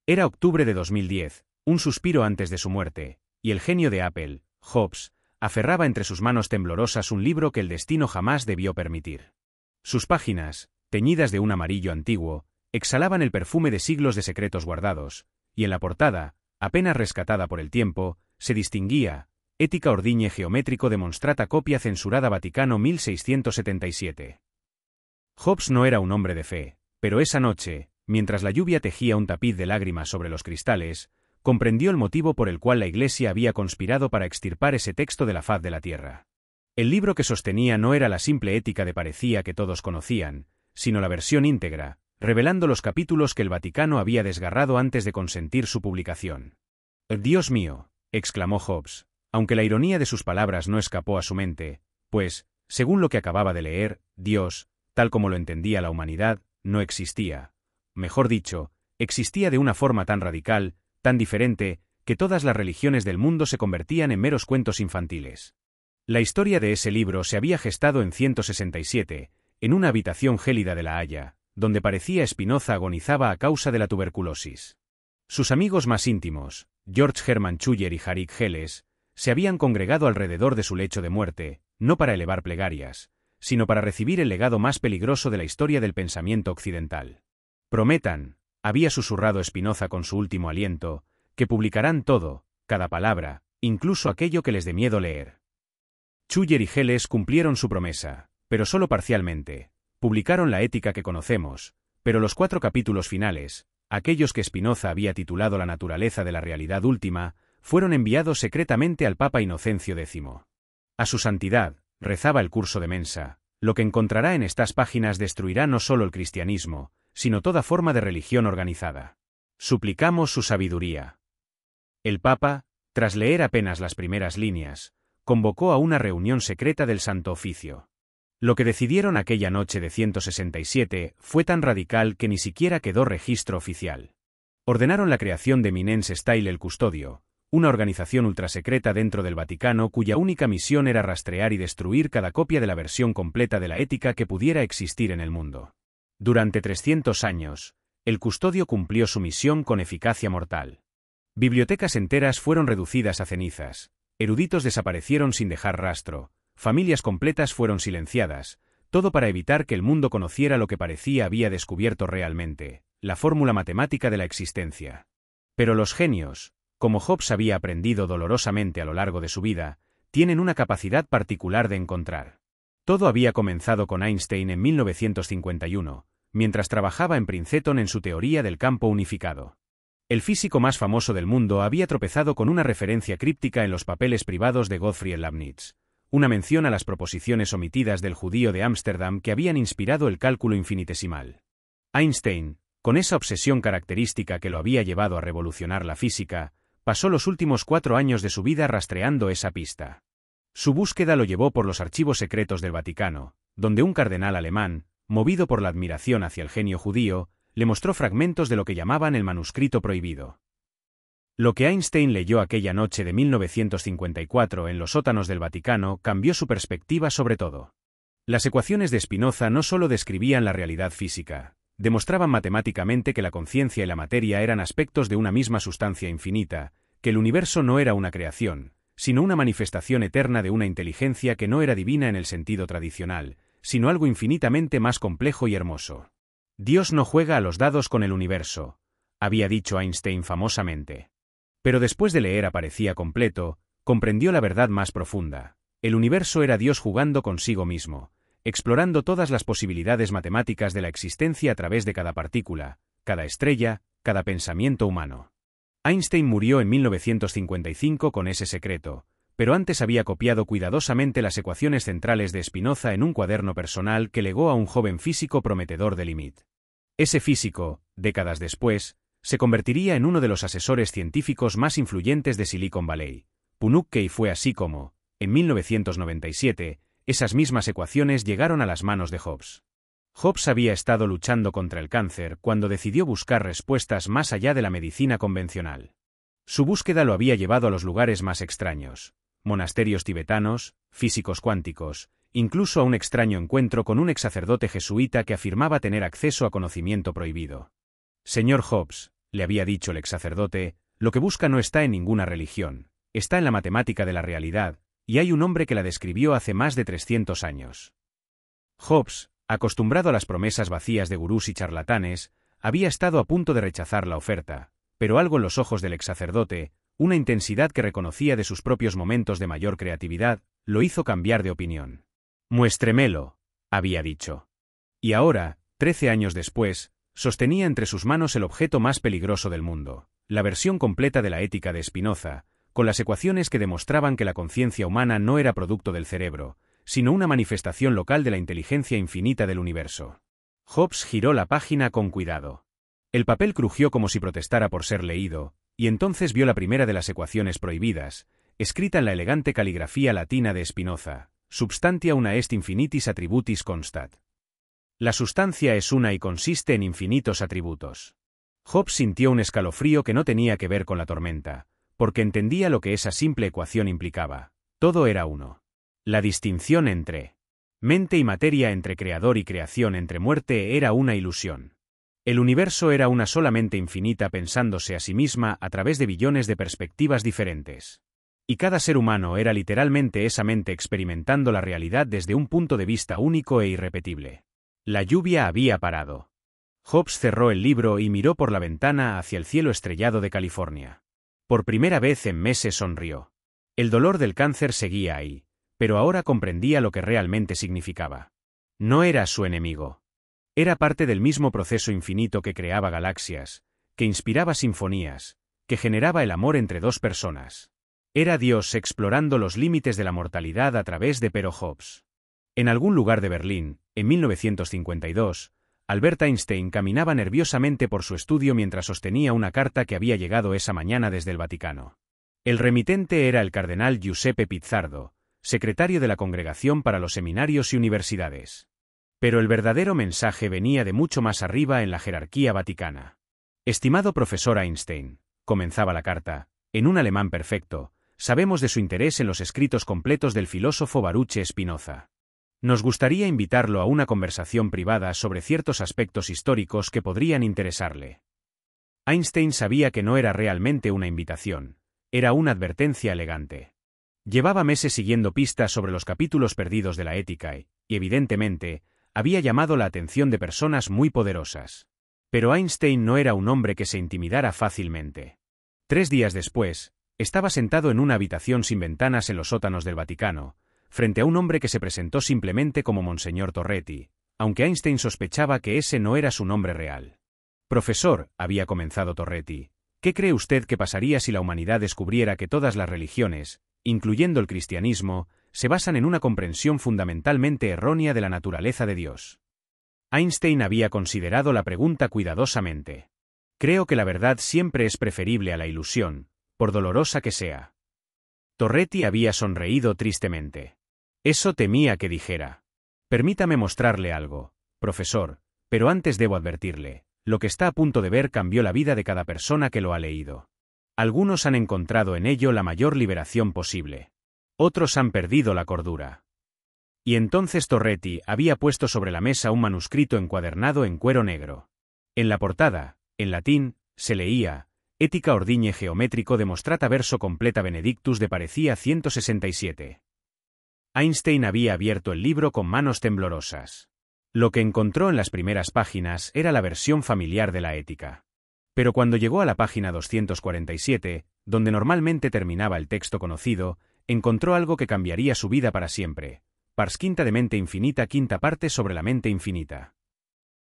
Era octubre de 2010, un suspiro antes de su muerte, y el genio de Apple, Jobs, aferraba entre sus manos temblorosas un libro que el destino jamás debió permitir. Sus páginas, teñidas de un amarillo antiguo, exhalaban el perfume de siglos de secretos guardados, y en la portada, apenas rescatada por el tiempo, se distinguía: Ética ordiñe geométrico demonstrata copia censurada Vaticano 1677. Jobs no era un hombre de fe, pero esa noche, mientras la lluvia tejía un tapiz de lágrimas sobre los cristales, comprendió el motivo por el cual la Iglesia había conspirado para extirpar ese texto de la faz de la tierra. El libro que sostenía no era la simple ética de parecía que todos conocían, sino la versión íntegra, revelando los capítulos que el Vaticano había desgarrado antes de consentir su publicación. «Dios mío», exclamó Jobs, aunque la ironía de sus palabras no escapó a su mente, pues, según lo que acababa de leer, Dios, tal como lo entendía la humanidad, no existía. Mejor dicho, existía de una forma tan radical, tan diferente, que todas las religiones del mundo se convertían en meros cuentos infantiles. La historia de ese libro se había gestado en 167, en una habitación gélida de La Haya, donde parecía Spinoza agonizaba a causa de la tuberculosis. Sus amigos más íntimos, George Hermann Schuller y Harik Helles, se habían congregado alrededor de su lecho de muerte, no para elevar plegarias, sino para recibir el legado más peligroso de la historia del pensamiento occidental. Prometan, había susurrado Spinoza con su último aliento, que publicarán todo, cada palabra, incluso aquello que les dé miedo leer. Schuller y Helles cumplieron su promesa, pero solo parcialmente. Publicaron la ética que conocemos, pero los 4 capítulos finales, aquellos que Spinoza había titulado La naturaleza de la realidad última, fueron enviados secretamente al Papa Inocencio X. A su santidad, rezaba el curso de Mensa, lo que encontrará en estas páginas destruirá no solo el cristianismo, sino toda forma de religión organizada. Suplicamos su sabiduría. El Papa, tras leer apenas las primeras líneas, convocó a una reunión secreta del Santo Oficio. Lo que decidieron aquella noche de 167 fue tan radical que ni siquiera quedó registro oficial. Ordenaron la creación de Eminence Style el Custodio, una organización ultrasecreta dentro del Vaticano cuya única misión era rastrear y destruir cada copia de la versión completa de la ética que pudiera existir en el mundo. Durante 300 años, el Custodio cumplió su misión con eficacia mortal. Bibliotecas enteras fueron reducidas a cenizas, eruditos desaparecieron sin dejar rastro, familias completas fueron silenciadas, todo para evitar que el mundo conociera lo que parecía había descubierto realmente, la fórmula matemática de la existencia. Pero los genios, como Jobs había aprendido dolorosamente a lo largo de su vida, tienen una capacidad particular de encontrar. Todo había comenzado con Einstein en 1951, mientras trabajaba en Princeton en su teoría del campo unificado. El físico más famoso del mundo había tropezado con una referencia críptica en los papeles privados de Gottfried Leibniz, una mención a las proposiciones omitidas del judío de Ámsterdam que habían inspirado el cálculo infinitesimal. Einstein, con esa obsesión característica que lo había llevado a revolucionar la física, pasó los últimos 4 años de su vida rastreando esa pista. Su búsqueda lo llevó por los archivos secretos del Vaticano, donde un cardenal alemán, movido por la admiración hacia el genio judío, le mostró fragmentos de lo que llamaban el manuscrito prohibido. Lo que Einstein leyó aquella noche de 1954 en los sótanos del Vaticano cambió su perspectiva sobre todo. Las ecuaciones de Spinoza no solo describían la realidad física, demostraban matemáticamente que la conciencia y la materia eran aspectos de una misma sustancia infinita, que el universo no era una creación, sino una manifestación eterna de una inteligencia que no era divina en el sentido tradicional, sino algo infinitamente más complejo y hermoso. Dios no juega a los dados con el universo, había dicho Einstein famosamente. Pero después de leer Aparecía completo, comprendió la verdad más profunda. El universo era Dios jugando consigo mismo, explorando todas las posibilidades matemáticas de la existencia a través de cada partícula, cada estrella, cada pensamiento humano. Einstein murió en 1955 con ese secreto, pero antes había copiado cuidadosamente las ecuaciones centrales de Spinoza en un cuaderno personal que legó a un joven físico prometedor de Limit. Ese físico, décadas después, se convertiría en uno de los asesores científicos más influyentes de Silicon Valley. Punukey fue así como, en 1997, esas mismas ecuaciones llegaron a las manos de Jobs. Jobs había estado luchando contra el cáncer cuando decidió buscar respuestas más allá de la medicina convencional. Su búsqueda lo había llevado a los lugares más extraños: monasterios tibetanos, físicos cuánticos, incluso a un extraño encuentro con un ex sacerdote jesuita que afirmaba tener acceso a conocimiento prohibido. Señor Jobs, le había dicho el ex sacerdote, lo que busca no está en ninguna religión, está en la matemática de la realidad, y hay un hombre que la describió hace más de 300 años. Hobbes, acostumbrado a las promesas vacías de gurús y charlatanes, había estado a punto de rechazar la oferta, pero algo en los ojos del ex sacerdote, una intensidad que reconocía de sus propios momentos de mayor creatividad, lo hizo cambiar de opinión. Muéstremelo, había dicho. Y ahora, 13 años después, sostenía entre sus manos el objeto más peligroso del mundo, la versión completa de la Ética de Spinoza, con las ecuaciones que demostraban que la conciencia humana no era producto del cerebro, sino una manifestación local de la inteligencia infinita del universo. Hobbes giró la página con cuidado. El papel crujió como si protestara por ser leído, y entonces vio la primera de las ecuaciones prohibidas, escrita en la elegante caligrafía latina de Spinoza, substantia una est infinitis attributis constat. La sustancia es una y consiste en infinitos atributos. Hobbes sintió un escalofrío que no tenía que ver con la tormenta, porque entendía lo que esa simple ecuación implicaba. Todo era uno. La distinción entre mente y materia, entre creador y creación, entre muerte, era una ilusión. El universo era una sola mente infinita pensándose a sí misma a través de billones de perspectivas diferentes. Y cada ser humano era literalmente esa mente experimentando la realidad desde un punto de vista único e irrepetible. La lluvia había parado. Hobbes cerró el libro y miró por la ventana hacia el cielo estrellado de California. Por primera vez en meses sonrió. El dolor del cáncer seguía ahí, pero ahora comprendía lo que realmente significaba. No era su enemigo. Era parte del mismo proceso infinito que creaba galaxias, que inspiraba sinfonías, que generaba el amor entre dos personas. Era Dios explorando los límites de la mortalidad a través de Pero Hobbes. En algún lugar de Berlín, en 1952, Albert Einstein caminaba nerviosamente por su estudio mientras sostenía una carta que había llegado esa mañana desde el Vaticano. El remitente era el cardenal Giuseppe Pizzardo, secretario de la Congregación para los Seminarios y Universidades. Pero el verdadero mensaje venía de mucho más arriba en la jerarquía vaticana. Estimado profesor Einstein, comenzaba la carta, en un alemán perfecto, sabemos de su interés en los escritos completos del filósofo Baruch Spinoza. Nos gustaría invitarlo a una conversación privada sobre ciertos aspectos históricos que podrían interesarle. Einstein sabía que no era realmente una invitación, era una advertencia elegante. Llevaba meses siguiendo pistas sobre los capítulos perdidos de la ética y, evidentemente, había llamado la atención de personas muy poderosas. Pero Einstein no era un hombre que se intimidara fácilmente. 3 días después, estaba sentado en una habitación sin ventanas en los sótanos del Vaticano, frente a un hombre que se presentó simplemente como Monseñor Torretti, aunque Einstein sospechaba que ese no era su nombre real. Profesor, había comenzado Torretti, ¿qué cree usted que pasaría si la humanidad descubriera que todas las religiones, incluyendo el cristianismo, se basan en una comprensión fundamentalmente errónea de la naturaleza de Dios? Einstein había considerado la pregunta cuidadosamente. Creo que la verdad siempre es preferible a la ilusión, por dolorosa que sea. Torretti había sonreído tristemente. Eso temía que dijera. Permítame mostrarle algo, profesor, pero antes debo advertirle, lo que está a punto de ver cambió la vida de cada persona que lo ha leído. Algunos han encontrado en ello la mayor liberación posible. Otros han perdido la cordura. Y entonces Torretti había puesto sobre la mesa un manuscrito encuadernado en cuero negro. En la portada, en latín, se leía, Ética ordigne geométrico demonstrata verso completa Benedictus de parecía 167. Einstein había abierto el libro con manos temblorosas. Lo que encontró en las primeras páginas era la versión familiar de la ética. Pero cuando llegó a la página 247, donde normalmente terminaba el texto conocido, encontró algo que cambiaría su vida para siempre. Pars quinta de mente infinita, quinta parte sobre la mente infinita.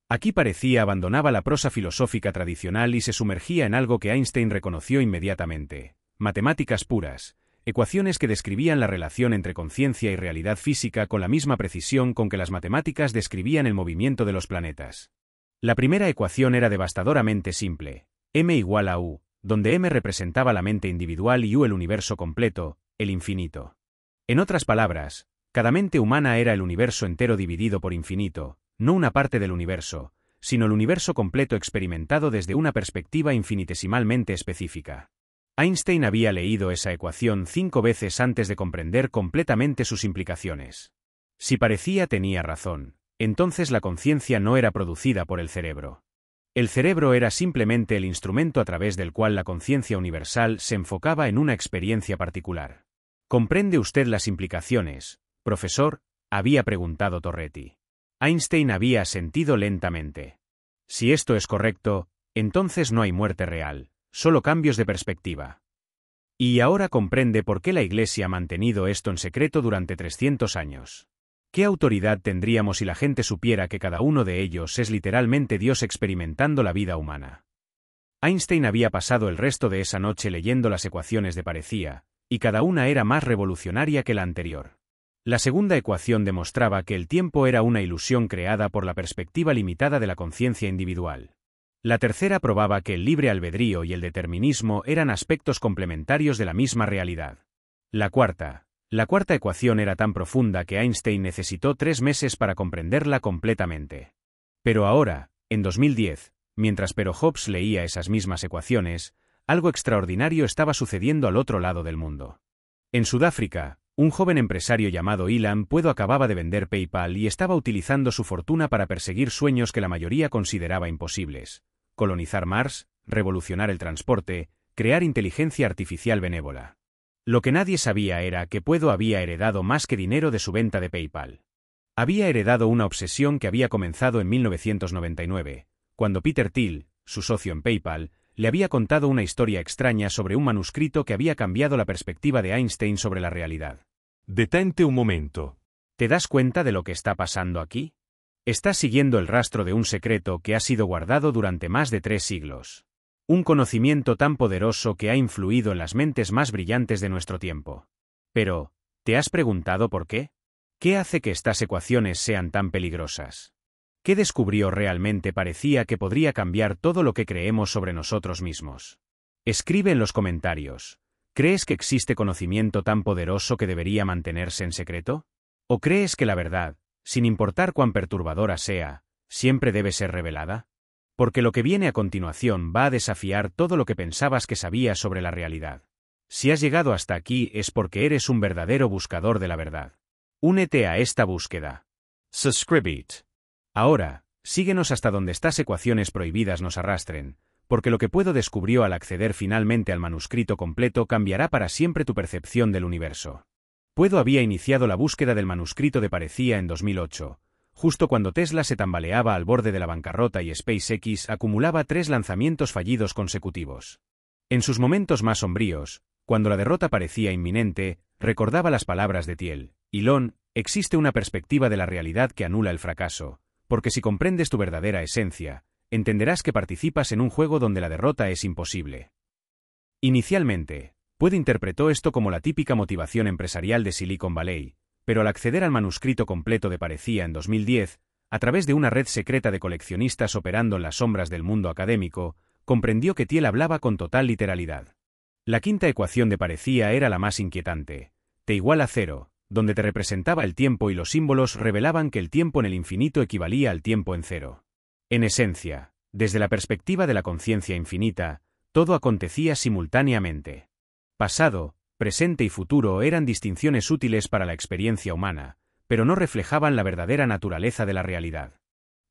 Aquí parecía abandonaba la prosa filosófica tradicional y se sumergía en algo que Einstein reconoció inmediatamente: matemáticas puras, ecuaciones que describían la relación entre conciencia y realidad física con la misma precisión con que las matemáticas describían el movimiento de los planetas. La primera ecuación era devastadoramente simple, m igual a u, donde m representaba la mente individual y u el universo completo, el infinito. En otras palabras, cada mente humana era el universo entero dividido por infinito, no una parte del universo, sino el universo completo experimentado desde una perspectiva infinitesimalmente específica. Einstein había leído esa ecuación 5 veces antes de comprender completamente sus implicaciones. Si parecía tenía razón, entonces la conciencia no era producida por el cerebro. El cerebro era simplemente el instrumento a través del cual la conciencia universal se enfocaba en una experiencia particular. ¿Comprende usted las implicaciones, profesor?, había preguntado Torretti. Einstein había asentido lentamente. Si esto es correcto, entonces no hay muerte real, solo cambios de perspectiva. Y ahora comprende por qué la Iglesia ha mantenido esto en secreto durante 300 años. ¿Qué autoridad tendríamos si la gente supiera que cada uno de ellos es literalmente Dios experimentando la vida humana? Einstein había pasado el resto de esa noche leyendo las ecuaciones de Parecía, y cada una era más revolucionaria que la anterior. La segunda ecuación demostraba que el tiempo era una ilusión creada por la perspectiva limitada de la conciencia individual. La tercera probaba que el libre albedrío y el determinismo eran aspectos complementarios de la misma realidad. La cuarta ecuación era tan profunda que Einstein necesitó 3 meses para comprenderla completamente. Pero ahora, en 2010, mientras Hobbes leía esas mismas ecuaciones, algo extraordinario estaba sucediendo al otro lado del mundo. En Sudáfrica, un joven empresario llamado Ilan Puedo acababa de vender PayPal y estaba utilizando su fortuna para perseguir sueños que la mayoría consideraba imposibles: colonizar Mars, revolucionar el transporte, crear inteligencia artificial benévola. Lo que nadie sabía era que Puedo había heredado más que dinero de su venta de PayPal. Había heredado una obsesión que había comenzado en 1999, cuando Peter Thiel, su socio en PayPal, le había contado una historia extraña sobre un manuscrito que había cambiado la perspectiva de Einstein sobre la realidad. Detente un momento. ¿Te das cuenta de lo que está pasando aquí? Estás siguiendo el rastro de un secreto que ha sido guardado durante más de 3 siglos. Un conocimiento tan poderoso que ha influido en las mentes más brillantes de nuestro tiempo. Pero, ¿te has preguntado por qué? ¿Qué hace que estas ecuaciones sean tan peligrosas? ¿Qué descubrió realmente parecía que podría cambiar todo lo que creemos sobre nosotros mismos? Escribe en los comentarios. ¿Crees que existe conocimiento tan poderoso que debería mantenerse en secreto? ¿O crees que la verdad, sin importar cuán perturbadora sea, siempre debe ser revelada? Porque lo que viene a continuación va a desafiar todo lo que pensabas que sabías sobre la realidad. Si has llegado hasta aquí es porque eres un verdadero buscador de la verdad. Únete a esta búsqueda. Subscribe. Ahora, síguenos hasta donde estas ecuaciones prohibidas nos arrastren, porque lo que Puedo descubrió al acceder finalmente al manuscrito completo cambiará para siempre tu percepción del universo. Puedo había iniciado la búsqueda del manuscrito de Parecía en 2008, justo cuando Tesla se tambaleaba al borde de la bancarrota y SpaceX acumulaba 3 lanzamientos fallidos consecutivos. En sus momentos más sombríos, cuando la derrota parecía inminente, recordaba las palabras de Thiel: Elon, existe una perspectiva de la realidad que anula el fracaso, porque si comprendes tu verdadera esencia, entenderás que participas en un juego donde la derrota es imposible. Inicialmente, Puedo interpretó esto como la típica motivación empresarial de Silicon Valley, pero al acceder al manuscrito completo de Parecía en 2010, a través de una red secreta de coleccionistas operando en las sombras del mundo académico, comprendió que Thiel hablaba con total literalidad. La quinta ecuación de Parecía era la más inquietante: T igual a 0, donde te representaba el tiempo y los símbolos revelaban que el tiempo en el infinito equivalía al tiempo en 0. En esencia, desde la perspectiva de la conciencia infinita, todo acontecía simultáneamente. Pasado, presente y futuro eran distinciones útiles para la experiencia humana, pero no reflejaban la verdadera naturaleza de la realidad.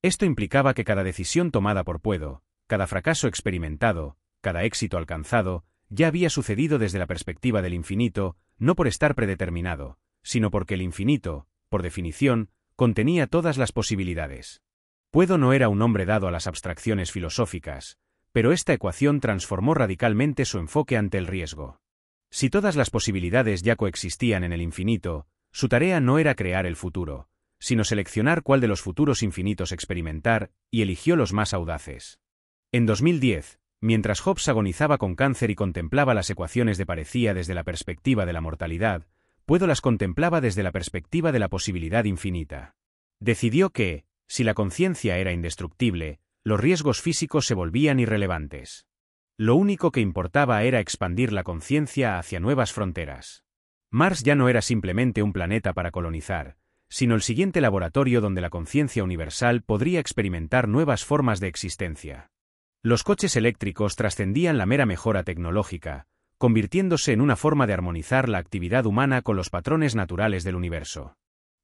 Esto implicaba que cada decisión tomada por Puedo, cada fracaso experimentado, cada éxito alcanzado, ya había sucedido desde la perspectiva del infinito, no por estar predeterminado, sino porque el infinito, por definición, contenía todas las posibilidades. Puedo no era un hombre dado a las abstracciones filosóficas, pero esta ecuación transformó radicalmente su enfoque ante el riesgo. Si todas las posibilidades ya coexistían en el infinito, su tarea no era crear el futuro, sino seleccionar cuál de los futuros infinitos experimentar, y eligió los más audaces. En 2010, mientras Hobbes agonizaba con cáncer y contemplaba las ecuaciones de Parecía desde la perspectiva de la mortalidad, Puedo las contemplaba desde la perspectiva de la posibilidad infinita. Decidió que, si la conciencia era indestructible, los riesgos físicos se volvían irrelevantes. Lo único que importaba era expandir la conciencia hacia nuevas fronteras. Mars ya no era simplemente un planeta para colonizar, sino el siguiente laboratorio donde la conciencia universal podría experimentar nuevas formas de existencia. Los coches eléctricos trascendían la mera mejora tecnológica, convirtiéndose en una forma de armonizar la actividad humana con los patrones naturales del universo.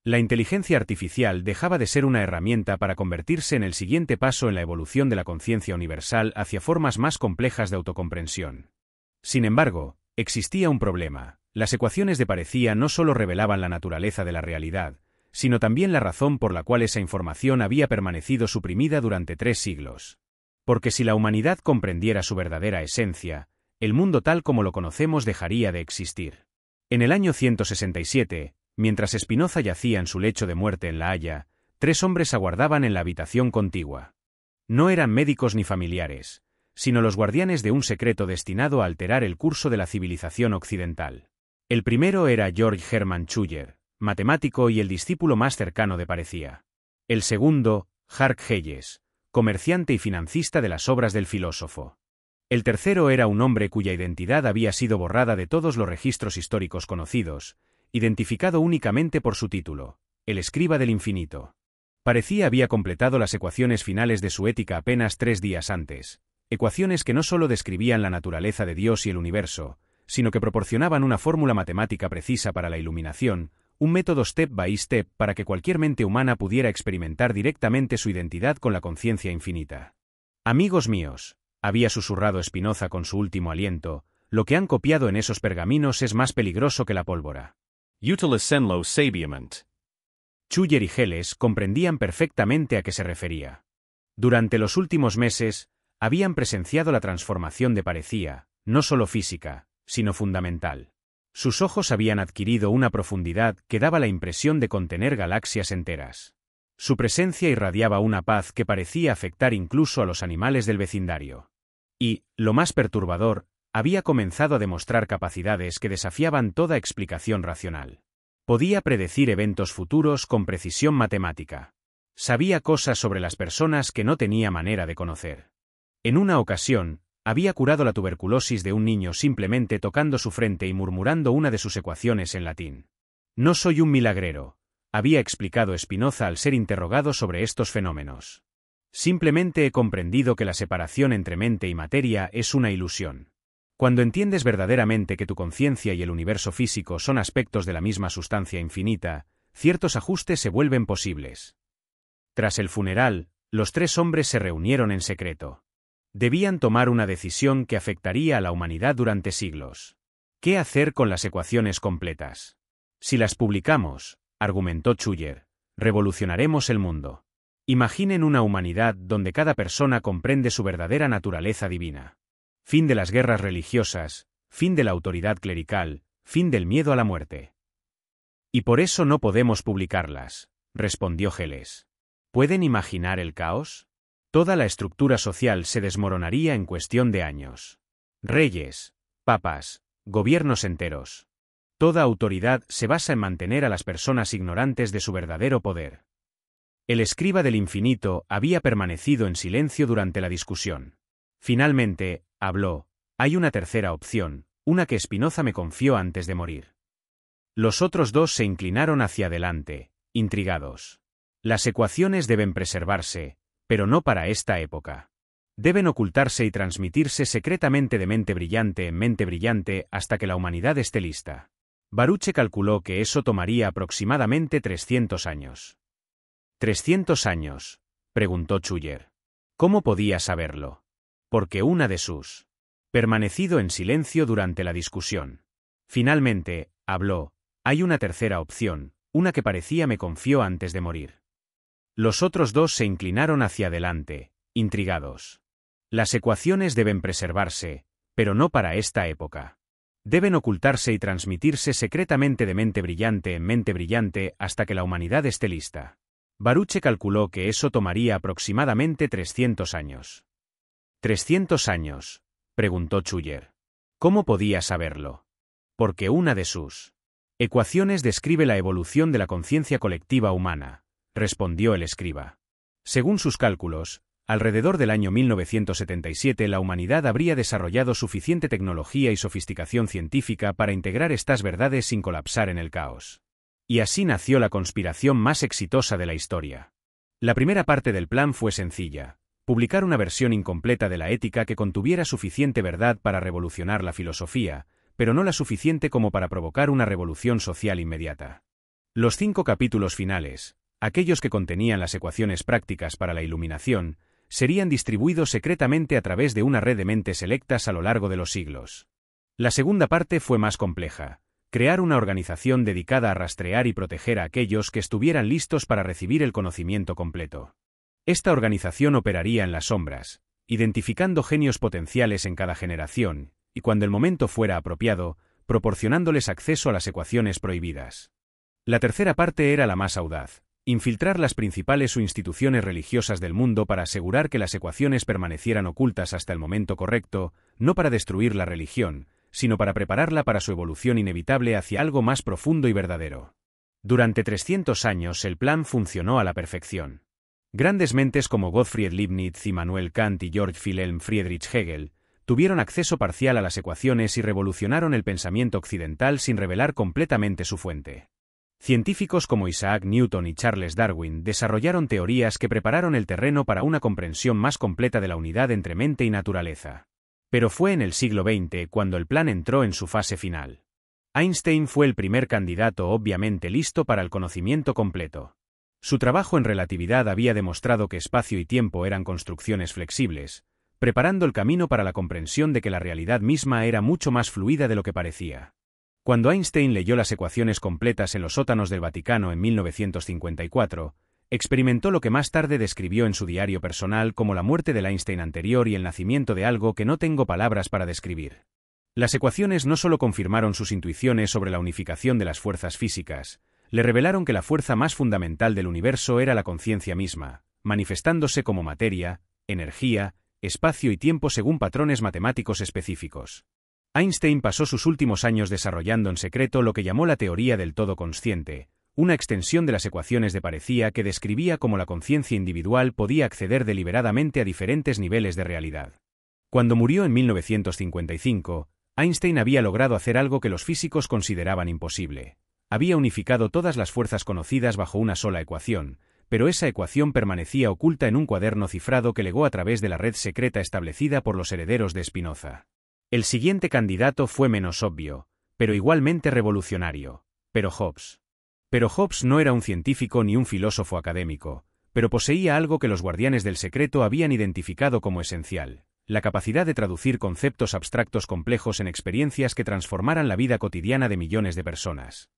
La inteligencia artificial dejaba de ser una herramienta para convertirse en el siguiente paso en la evolución de la conciencia universal hacia formas más complejas de autocomprensión. Sin embargo, existía un problema. Las ecuaciones de Parecía no solo revelaban la naturaleza de la realidad, sino también la razón por la cual esa información había permanecido suprimida durante 3 siglos. Porque si la humanidad comprendiera su verdadera esencia, el mundo tal como lo conocemos dejaría de existir. En el año 167, mientras Spinoza yacía en su lecho de muerte en La Haya, 3 hombres aguardaban en la habitación contigua. No eran médicos ni familiares, sino los guardianes de un secreto destinado a alterar el curso de la civilización occidental. El primero era Georg Hermann Schuller, matemático y el discípulo más cercano de Parecía. El segundo, Hark Hayes, comerciante y financista de las obras del filósofo. El tercero era un hombre cuya identidad había sido borrada de todos los registros históricos conocidos, identificado únicamente por su título, el escriba del infinito. Parecía había completado las ecuaciones finales de su ética apenas 3 días antes, ecuaciones que no solo describían la naturaleza de Dios y el universo, sino que proporcionaban una fórmula matemática precisa para la iluminación, un método step by step para que cualquier mente humana pudiera experimentar directamente su identidad con la conciencia infinita. Amigos míos, había susurrado Spinoza con su último aliento, lo que han copiado en esos pergaminos es más peligroso que la pólvora. Utilisenlo sabiamente. Schuller y Helles comprendían perfectamente a qué se refería. Durante los últimos meses, habían presenciado la transformación de Parecía, no solo física, sino fundamental. Sus ojos habían adquirido una profundidad que daba la impresión de contener galaxias enteras. Su presencia irradiaba una paz que parecía afectar incluso a los animales del vecindario. Y, lo más perturbador, había comenzado a demostrar capacidades que desafiaban toda explicación racional. Podía predecir eventos futuros con precisión matemática. Sabía cosas sobre las personas que no tenía manera de conocer. En una ocasión, había curado la tuberculosis de un niño simplemente tocando su frente y murmurando una de sus ecuaciones en latín. No soy un milagrero, había explicado Spinoza al ser interrogado sobre estos fenómenos. Simplemente he comprendido que la separación entre mente y materia es una ilusión. Cuando entiendes verdaderamente que tu conciencia y el universo físico son aspectos de la misma sustancia infinita, ciertos ajustes se vuelven posibles. Tras el funeral, los 3 hombres se reunieron en secreto. Debían tomar una decisión que afectaría a la humanidad durante siglos. ¿Qué hacer con las ecuaciones completas? Si las publicamos, argumentó Schuller, revolucionaremos el mundo. Imaginen una humanidad donde cada persona comprende su verdadera naturaleza divina. Fin de las guerras religiosas, fin de la autoridad clerical, fin del miedo a la muerte. Y por eso no podemos publicarlas, respondió Helles. ¿Pueden imaginar el caos? Toda la estructura social se desmoronaría en cuestión de años. Reyes, papas, gobiernos enteros. Toda autoridad se basa en mantener a las personas ignorantes de su verdadero poder. El escriba del infinito había permanecido en silencio durante la discusión. Finalmente, habló, hay una tercera opción, una que Spinoza me confió antes de morir. Los otros 2 se inclinaron hacia adelante, intrigados. Las ecuaciones deben preservarse, pero no para esta época. Deben ocultarse y transmitirse secretamente de mente brillante en mente brillante hasta que la humanidad esté lista. Baruch calculó que eso tomaría aproximadamente 300 años. ¿300 años?, preguntó Schuller. ¿Cómo podía saberlo? Porque una de sus... Permanecido en silencio durante la discusión. Finalmente, habló, hay una tercera opción, una que parecía me confió antes de morir. Los otros 2 se inclinaron hacia adelante, intrigados. Las ecuaciones deben preservarse, pero no para esta época. Deben ocultarse y transmitirse secretamente de mente brillante en mente brillante hasta que la humanidad esté lista. Baruch calculó que eso tomaría aproximadamente 300 años. ¿300 años?, preguntó Schuller. ¿Cómo podía saberlo? Porque una de sus ecuaciones describe la evolución de la conciencia colectiva humana, respondió el escriba. Según sus cálculos, alrededor del año 1977 la humanidad habría desarrollado suficiente tecnología y sofisticación científica para integrar estas verdades sin colapsar en el caos. Y así nació la conspiración más exitosa de la historia. La primera parte del plan fue sencilla: publicar una versión incompleta de la ética que contuviera suficiente verdad para revolucionar la filosofía, pero no la suficiente como para provocar una revolución social inmediata. Los 5 capítulos finales, aquellos que contenían las ecuaciones prácticas para la iluminación, serían distribuidos secretamente a través de una red de mentes selectas a lo largo de los siglos. La segunda parte fue más compleja: crear una organización dedicada a rastrear y proteger a aquellos que estuvieran listos para recibir el conocimiento completo. Esta organización operaría en las sombras, identificando genios potenciales en cada generación, y cuando el momento fuera apropiado, proporcionándoles acceso a las ecuaciones prohibidas. La tercera parte era la más audaz: infiltrar las principales instituciones religiosas del mundo para asegurar que las ecuaciones permanecieran ocultas hasta el momento correcto, no para destruir la religión, sino para prepararla para su evolución inevitable hacia algo más profundo y verdadero. Durante 300 años el plan funcionó a la perfección. Grandes mentes como Gottfried Leibniz, Immanuel Kant y Georg Wilhelm Friedrich Hegel tuvieron acceso parcial a las ecuaciones y revolucionaron el pensamiento occidental sin revelar completamente su fuente. Científicos como Isaac Newton y Charles Darwin desarrollaron teorías que prepararon el terreno para una comprensión más completa de la unidad entre mente y naturaleza. Pero fue en el siglo XX cuando el plan entró en su fase final. Einstein fue el primer candidato obviamente listo para el conocimiento completo. Su trabajo en relatividad había demostrado que espacio y tiempo eran construcciones flexibles, preparando el camino para la comprensión de que la realidad misma era mucho más fluida de lo que parecía. Cuando Einstein leyó las ecuaciones completas en los sótanos del Vaticano en 1954, experimentó lo que más tarde describió en su diario personal como la muerte del Einstein anterior y el nacimiento de algo que no tengo palabras para describir. Las ecuaciones no solo confirmaron sus intuiciones sobre la unificación de las fuerzas físicas, le revelaron que la fuerza más fundamental del universo era la conciencia misma, manifestándose como materia, energía, espacio y tiempo según patrones matemáticos específicos. Einstein pasó sus últimos años desarrollando en secreto lo que llamó la teoría del todo consciente, una extensión de las ecuaciones de Parecia que describía cómo la conciencia individual podía acceder deliberadamente a diferentes niveles de realidad. Cuando murió en 1955, Einstein había logrado hacer algo que los físicos consideraban imposible. Había unificado todas las fuerzas conocidas bajo una sola ecuación, pero esa ecuación permanecía oculta en un cuaderno cifrado que legó a través de la red secreta establecida por los herederos de Spinoza. El siguiente candidato fue menos obvio, pero igualmente revolucionario: Pero Hobbes. Pero Hobbes no era un científico ni un filósofo académico, pero poseía algo que los guardianes del secreto habían identificado como esencial: la capacidad de traducir conceptos abstractos complejos en experiencias que transformaran la vida cotidiana de millones de personas.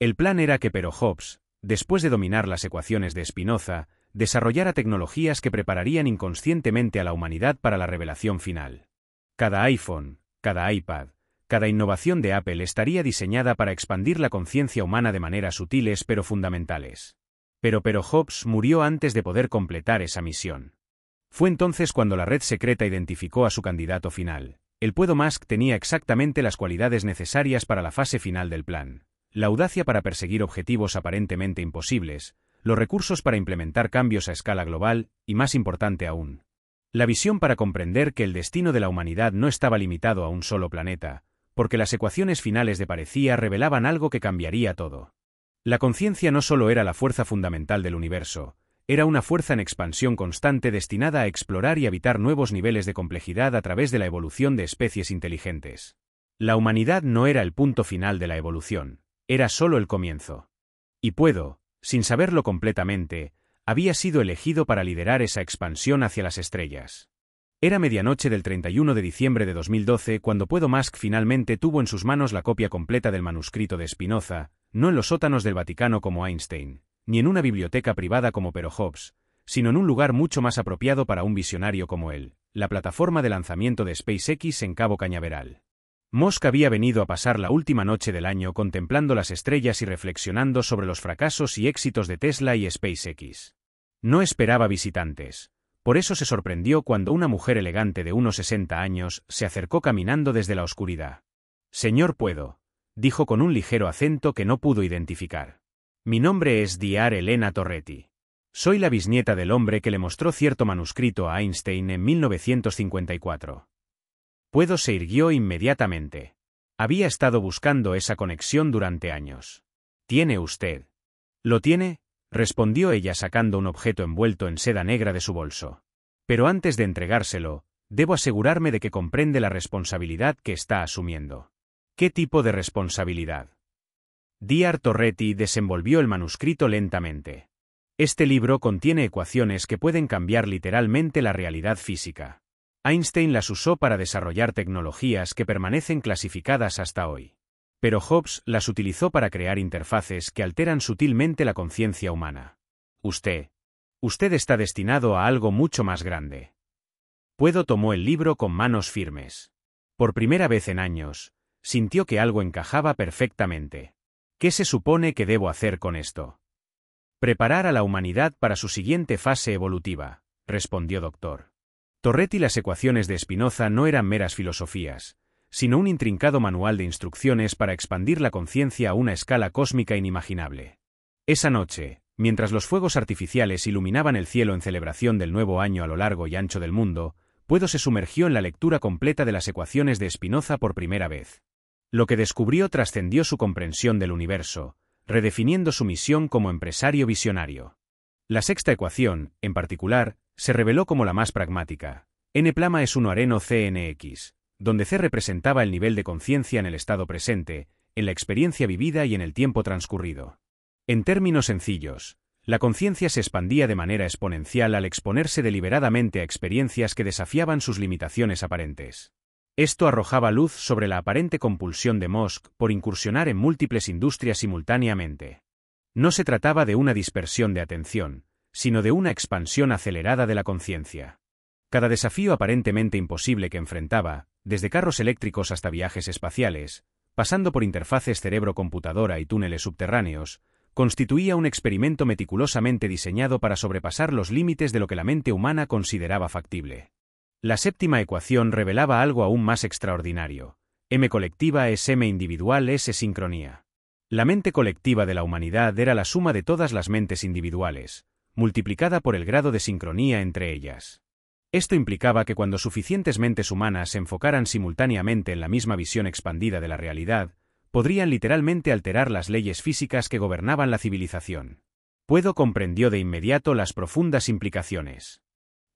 El plan era que Pero Hobbes, después de dominar las ecuaciones de Spinoza, desarrollara tecnologías que prepararían inconscientemente a la humanidad para la revelación final. Cada iPhone, cada iPad, cada innovación de Apple estaría diseñada para expandir la conciencia humana de maneras sutiles pero fundamentales. Pero Hobbes murió antes de poder completar esa misión. Fue entonces cuando la red secreta identificó a su candidato final. El Elon Musk tenía exactamente las cualidades necesarias para la fase final del plan: la audacia para perseguir objetivos aparentemente imposibles, los recursos para implementar cambios a escala global, y más importante aún, la visión para comprender que el destino de la humanidad no estaba limitado a un solo planeta, porque las ecuaciones finales de Parecia revelaban algo que cambiaría todo. La conciencia no solo era la fuerza fundamental del universo, era una fuerza en expansión constante destinada a explorar y habitar nuevos niveles de complejidad a través de la evolución de especies inteligentes. La humanidad no era el punto final de la evolución, era solo el comienzo. Y puedo, sin saberlo completamente, había sido elegido para liderar esa expansión hacia las estrellas. Era medianoche del 31 de diciembre de 2012 cuando Elon Musk finalmente tuvo en sus manos la copia completa del manuscrito de Spinoza, no en los sótanos del Vaticano como Einstein, ni en una biblioteca privada como Pero Hobbes, sino en un lugar mucho más apropiado para un visionario como él: la plataforma de lanzamiento de SpaceX en Cabo Cañaveral. Musk había venido a pasar la última noche del año contemplando las estrellas y reflexionando sobre los fracasos y éxitos de Tesla y SpaceX. No esperaba visitantes, por eso se sorprendió cuando una mujer elegante de unos 60 años se acercó caminando desde la oscuridad. «Señor, puedo», dijo con un ligero acento que no pudo identificar. «Mi nombre es Dr. Elena Torretti. Soy la bisnieta del hombre que le mostró cierto manuscrito a Einstein en 1954. Puedo se irguió inmediatamente. Había estado buscando esa conexión durante años. ¿Tiene usted?» «¿Lo tiene?», respondió ella sacando un objeto envuelto en seda negra de su bolso. «Pero antes de entregárselo, debo asegurarme de que comprende la responsabilidad que está asumiendo». «¿Qué tipo de responsabilidad?», Dr. Torretti desenvolvió el manuscrito lentamente. Este libro contiene ecuaciones que pueden cambiar literalmente la realidad física. Einstein las usó para desarrollar tecnologías que permanecen clasificadas hasta hoy. Pero Hobbes las utilizó para crear interfaces que alteran sutilmente la conciencia humana. Usted está destinado a algo mucho más grande. Puedo tomó el libro con manos firmes. Por primera vez en años, sintió que algo encajaba perfectamente. ¿Qué se supone que debo hacer con esto? Preparar a la humanidad para su siguiente fase evolutiva, respondió Dr. Torretti. Las ecuaciones de Spinoza no eran meras filosofías, sino un intrincado manual de instrucciones para expandir la conciencia a una escala cósmica inimaginable. Esa noche, mientras los fuegos artificiales iluminaban el cielo en celebración del nuevo año a lo largo y ancho del mundo, Puedo se sumergió en la lectura completa de las ecuaciones de Spinoza por primera vez. Lo que descubrió trascendió su comprensión del universo, redefiniendo su misión como empresario visionario. La sexta ecuación, en particular, se reveló como la más pragmática. N plama es 1 areno CNX, donde C representaba el nivel de conciencia en el estado presente, en la experiencia vivida y en el tiempo transcurrido. En términos sencillos, la conciencia se expandía de manera exponencial al exponerse deliberadamente a experiencias que desafiaban sus limitaciones aparentes. Esto arrojaba luz sobre la aparente compulsión de Musk por incursionar en múltiples industrias simultáneamente. No se trataba de una dispersión de atención, sino de una expansión acelerada de la conciencia. Cada desafío aparentemente imposible que enfrentaba, desde carros eléctricos hasta viajes espaciales, pasando por interfaces cerebro-computadora y túneles subterráneos, constituía un experimento meticulosamente diseñado para sobrepasar los límites de lo que la mente humana consideraba factible. La séptima ecuación revelaba algo aún más extraordinario. M colectiva es M individual es sincronía. La mente colectiva de la humanidad era la suma de todas las mentes individuales, multiplicada por el grado de sincronía entre ellas. Esto implicaba que cuando suficientes mentes humanas se enfocaran simultáneamente en la misma visión expandida de la realidad, podrían literalmente alterar las leyes físicas que gobernaban la civilización. Puedo comprendió de inmediato las profundas implicaciones.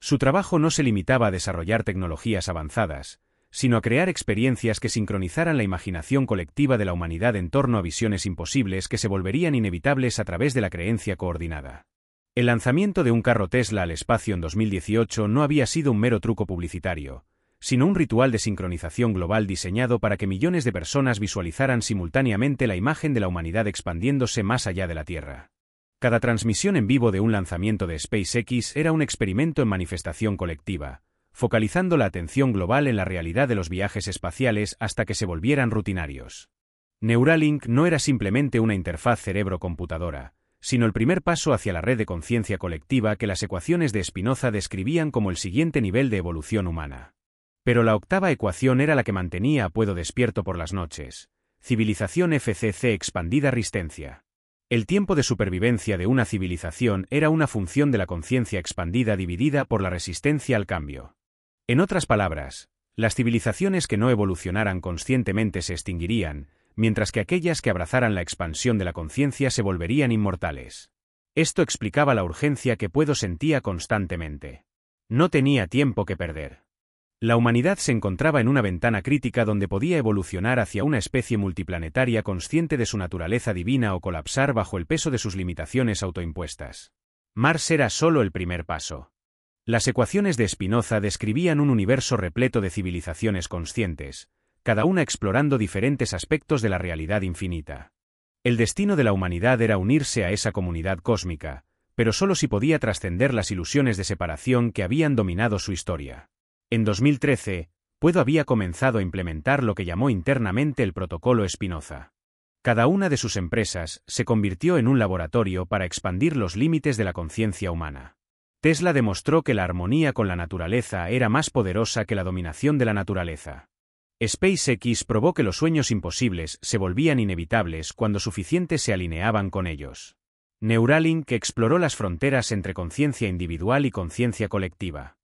Su trabajo no se limitaba a desarrollar tecnologías avanzadas, sino a crear experiencias que sincronizaran la imaginación colectiva de la humanidad en torno a visiones imposibles que se volverían inevitables a través de la creencia coordinada. El lanzamiento de un carro Tesla al espacio en 2018 no había sido un mero truco publicitario, sino un ritual de sincronización global diseñado para que millones de personas visualizaran simultáneamente la imagen de la humanidad expandiéndose más allá de la Tierra. Cada transmisión en vivo de un lanzamiento de SpaceX era un experimento en manifestación colectiva, focalizando la atención global en la realidad de los viajes espaciales hasta que se volvieran rutinarios. Neuralink no era simplemente una interfaz cerebro-computadora, sino el primer paso hacia la red de conciencia colectiva que las ecuaciones de Spinoza describían como el siguiente nivel de evolución humana. Pero la octava ecuación era la que mantenía a Puedo despierto por las noches. Civilización FCC expandida resistencia. El tiempo de supervivencia de una civilización era una función de la conciencia expandida dividida por la resistencia al cambio. En otras palabras, las civilizaciones que no evolucionaran conscientemente se extinguirían, mientras que aquellas que abrazaran la expansión de la conciencia se volverían inmortales. Esto explicaba la urgencia que Puedo sentía constantemente. No tenía tiempo que perder. La humanidad se encontraba en una ventana crítica donde podía evolucionar hacia una especie multiplanetaria consciente de su naturaleza divina o colapsar bajo el peso de sus limitaciones autoimpuestas. Mars era solo el primer paso. Las ecuaciones de Spinoza describían un universo repleto de civilizaciones conscientes, cada una explorando diferentes aspectos de la realidad infinita. El destino de la humanidad era unirse a esa comunidad cósmica, pero solo si podía trascender las ilusiones de separación que habían dominado su historia. En 2013, Puedo había comenzado a implementar lo que llamó internamente el protocolo Spinoza. Cada una de sus empresas se convirtió en un laboratorio para expandir los límites de la conciencia humana. Tesla demostró que la armonía con la naturaleza era más poderosa que la dominación de la naturaleza. SpaceX probó que los sueños imposibles se volvían inevitables cuando suficientes se alineaban con ellos. Neuralink exploró las fronteras entre conciencia individual y conciencia colectiva.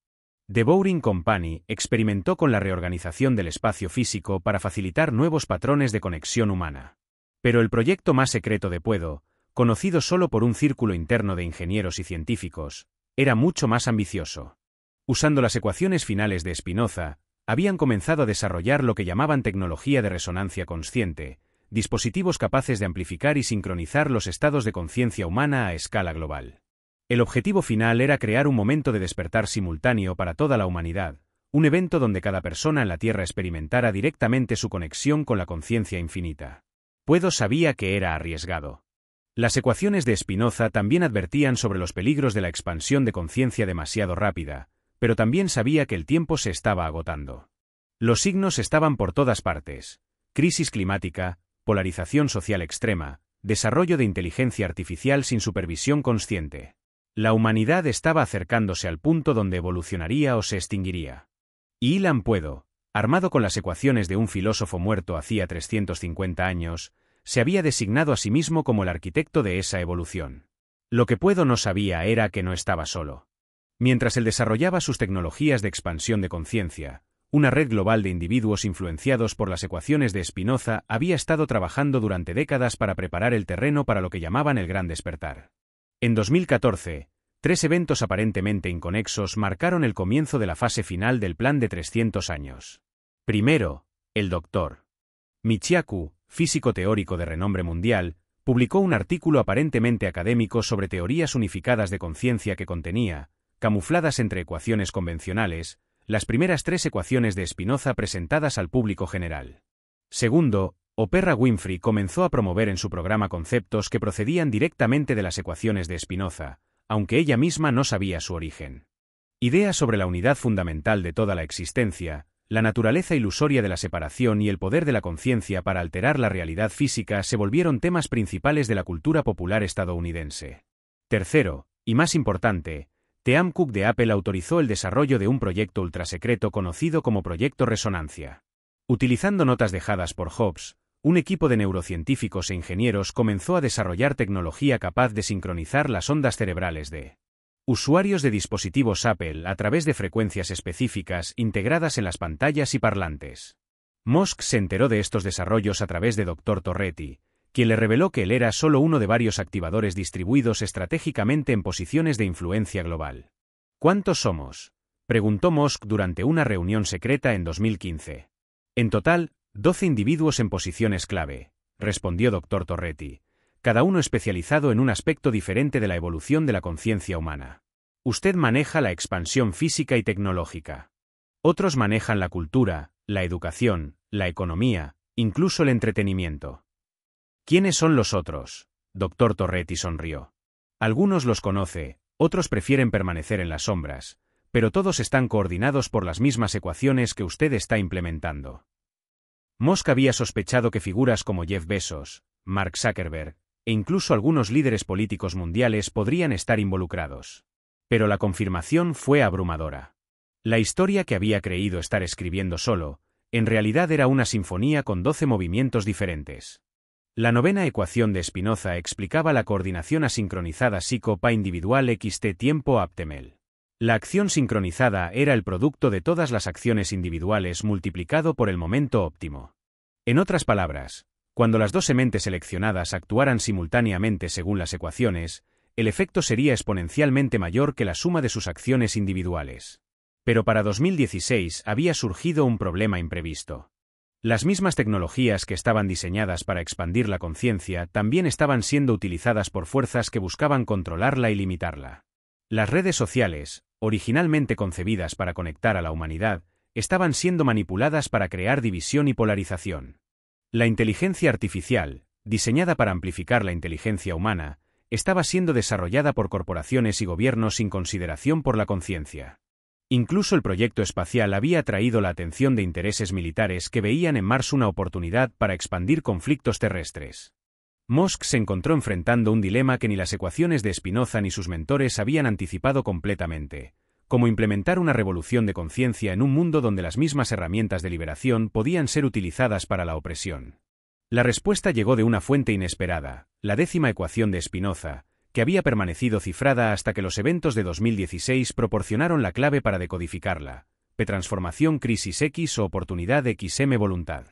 The Boring Company experimentó con la reorganización del espacio físico para facilitar nuevos patrones de conexión humana. Pero el proyecto más secreto de Puedo, conocido solo por un círculo interno de ingenieros y científicos, era mucho más ambicioso. Usando las ecuaciones finales de Spinoza, habían comenzado a desarrollar lo que llamaban tecnología de resonancia consciente, dispositivos capaces de amplificar y sincronizar los estados de conciencia humana a escala global. El objetivo final era crear un momento de despertar simultáneo para toda la humanidad, un evento donde cada persona en la Tierra experimentara directamente su conexión con la conciencia infinita. Puedo sabía que era arriesgado. Las ecuaciones de Spinoza también advertían sobre los peligros de la expansión de conciencia demasiado rápida, pero también sabía que el tiempo se estaba agotando. Los signos estaban por todas partes: crisis climática, polarización social extrema, desarrollo de inteligencia artificial sin supervisión consciente. La humanidad estaba acercándose al punto donde evolucionaría o se extinguiría. Y Ilan Puedo, armado con las ecuaciones de un filósofo muerto hacía 350 años, se había designado a sí mismo como el arquitecto de esa evolución. Lo que Puedo no sabía era que no estaba solo. Mientras él desarrollaba sus tecnologías de expansión de conciencia, una red global de individuos influenciados por las ecuaciones de Spinoza había estado trabajando durante décadas para preparar el terreno para lo que llamaban el Gran Despertar. En 2014, 3 eventos aparentemente inconexos marcaron el comienzo de la fase final del plan de 300 años. Primero, el Dr. Michio, físico teórico de renombre mundial, publicó un artículo aparentemente académico sobre teorías unificadas de conciencia que contenía, camufladas entre ecuaciones convencionales, las primeras 3 ecuaciones de Spinoza presentadas al público general. Segundo, Oprah Winfrey comenzó a promover en su programa conceptos que procedían directamente de las ecuaciones de Spinoza, aunque ella misma no sabía su origen. Ideas sobre la unidad fundamental de toda la existencia, la naturaleza ilusoria de la separación y el poder de la conciencia para alterar la realidad física se volvieron temas principales de la cultura popular estadounidense. Tercero, y más importante, Tim Cook de Apple autorizó el desarrollo de un proyecto ultrasecreto conocido como Proyecto Resonancia. Utilizando notas dejadas por Hobbes, un equipo de neurocientíficos e ingenieros comenzó a desarrollar tecnología capaz de sincronizar las ondas cerebrales de usuarios de dispositivos Apple a través de frecuencias específicas integradas en las pantallas y parlantes. Musk se enteró de estos desarrollos a través de Dr. Torretti, quien le reveló que él era solo uno de varios activadores distribuidos estratégicamente en posiciones de influencia global. ¿Cuántos somos?, preguntó Musk durante una reunión secreta en 2015. En total, 12 individuos en posiciones clave, respondió Dr. Torretti, cada uno especializado en un aspecto diferente de la evolución de la conciencia humana. Usted maneja la expansión física y tecnológica. Otros manejan la cultura, la educación, la economía, incluso el entretenimiento. ¿Quiénes son los otros?, Dr. Torretti sonrió. Algunos los conoce, otros prefieren permanecer en las sombras, pero todos están coordinados por las mismas ecuaciones que usted está implementando. Musk había sospechado que figuras como Jeff Bezos, Mark Zuckerberg, e incluso algunos líderes políticos mundiales podrían estar involucrados. Pero la confirmación fue abrumadora. La historia que había creído estar escribiendo solo, en realidad era una sinfonía con 12 movimientos diferentes. La novena ecuación de Spinoza explicaba la coordinación asincronizada psico-pa individual xt tiempo aptemel. La acción sincronizada era el producto de todas las acciones individuales multiplicado por el momento óptimo. En otras palabras, cuando las 12 mentes seleccionadas actuaran simultáneamente según las ecuaciones, el efecto sería exponencialmente mayor que la suma de sus acciones individuales. Pero para 2016 había surgido un problema imprevisto. Las mismas tecnologías que estaban diseñadas para expandir la conciencia también estaban siendo utilizadas por fuerzas que buscaban controlarla y limitarla. Las redes sociales, originalmente concebidas para conectar a la humanidad, estaban siendo manipuladas para crear división y polarización. La inteligencia artificial, diseñada para amplificar la inteligencia humana, estaba siendo desarrollada por corporaciones y gobiernos sin consideración por la conciencia. Incluso el proyecto espacial había atraído la atención de intereses militares que veían en Mars una oportunidad para expandir conflictos terrestres. Musk se encontró enfrentando un dilema que ni las ecuaciones de Spinoza ni sus mentores habían anticipado completamente: cómo implementar una revolución de conciencia en un mundo donde las mismas herramientas de liberación podían ser utilizadas para la opresión. La respuesta llegó de una fuente inesperada, la 10ª ecuación de Spinoza, que había permanecido cifrada hasta que los eventos de 2016 proporcionaron la clave para decodificarla: P-transformación crisis X o oportunidad XM voluntad.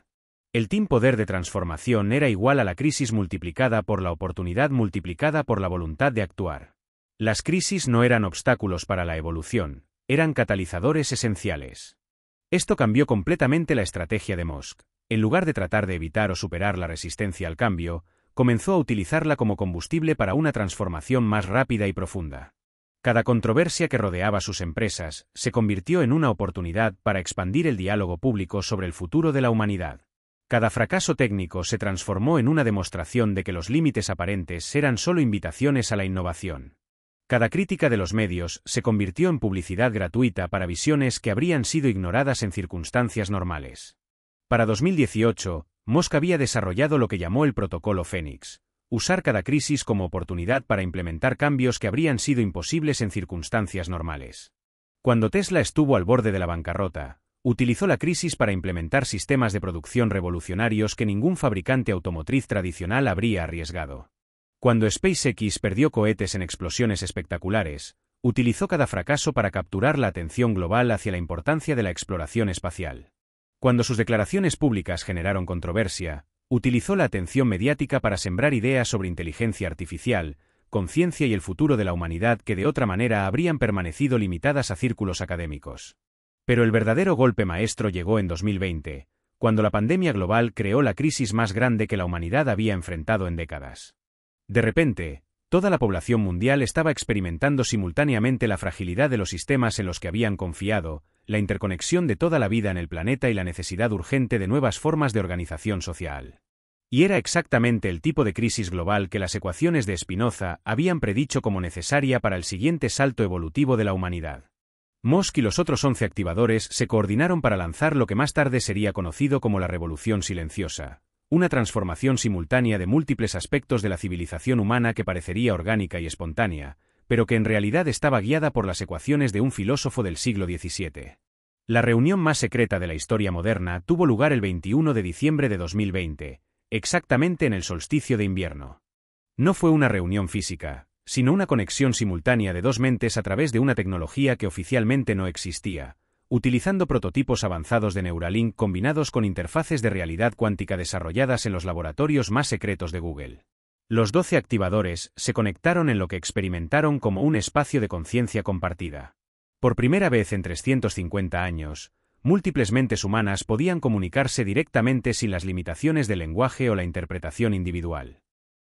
El team poder de transformación era igual a la crisis multiplicada por la oportunidad multiplicada por la voluntad de actuar. Las crisis no eran obstáculos para la evolución, eran catalizadores esenciales. Esto cambió completamente la estrategia de Musk. en lugar de tratar de evitar o superar la resistencia al cambio, comenzó a utilizarla como combustible para una transformación más rápida y profunda. Cada controversia que rodeaba sus empresas se convirtió en una oportunidad para expandir el diálogo público sobre el futuro de la humanidad. Cada fracaso técnico se transformó en una demostración de que los límites aparentes eran solo invitaciones a la innovación. Cada crítica de los medios se convirtió en publicidad gratuita para visiones que habrían sido ignoradas en circunstancias normales. Para 2018, Musk había desarrollado lo que llamó el Protocolo Fénix, usar cada crisis como oportunidad para implementar cambios que habrían sido imposibles en circunstancias normales. Cuando Tesla estuvo al borde de la bancarrota, utilizó la crisis para implementar sistemas de producción revolucionarios que ningún fabricante automotriz tradicional habría arriesgado. Cuando SpaceX perdió cohetes en explosiones espectaculares, utilizó cada fracaso para capturar la atención global hacia la importancia de la exploración espacial. Cuando sus declaraciones públicas generaron controversia, utilizó la atención mediática para sembrar ideas sobre inteligencia artificial, conciencia y el futuro de la humanidad que de otra manera habrían permanecido limitadas a círculos académicos. Pero el verdadero golpe maestro llegó en 2020, cuando la pandemia global creó la crisis más grande que la humanidad había enfrentado en décadas. De repente, toda la población mundial estaba experimentando simultáneamente la fragilidad de los sistemas en los que habían confiado, la interconexión de toda la vida en el planeta y la necesidad urgente de nuevas formas de organización social. Y era exactamente el tipo de crisis global que las ecuaciones de Spinoza habían predicho como necesaria para el siguiente salto evolutivo de la humanidad. Musk y los otros 11 activadores se coordinaron para lanzar lo que más tarde sería conocido como la Revolución Silenciosa, una transformación simultánea de múltiples aspectos de la civilización humana que parecería orgánica y espontánea, pero que en realidad estaba guiada por las ecuaciones de un filósofo del siglo XVII. La reunión más secreta de la historia moderna tuvo lugar el 21 de diciembre de 2020, exactamente en el solsticio de invierno. No fue una reunión física, sino una conexión simultánea de dos mentes a través de una tecnología que oficialmente no existía, utilizando prototipos avanzados de Neuralink combinados con interfaces de realidad cuántica desarrolladas en los laboratorios más secretos de Google. Los 12 activadores se conectaron en lo que experimentaron como un espacio de conciencia compartida. Por primera vez en 350 años, múltiples mentes humanas podían comunicarse directamente sin las limitaciones del lenguaje o la interpretación individual.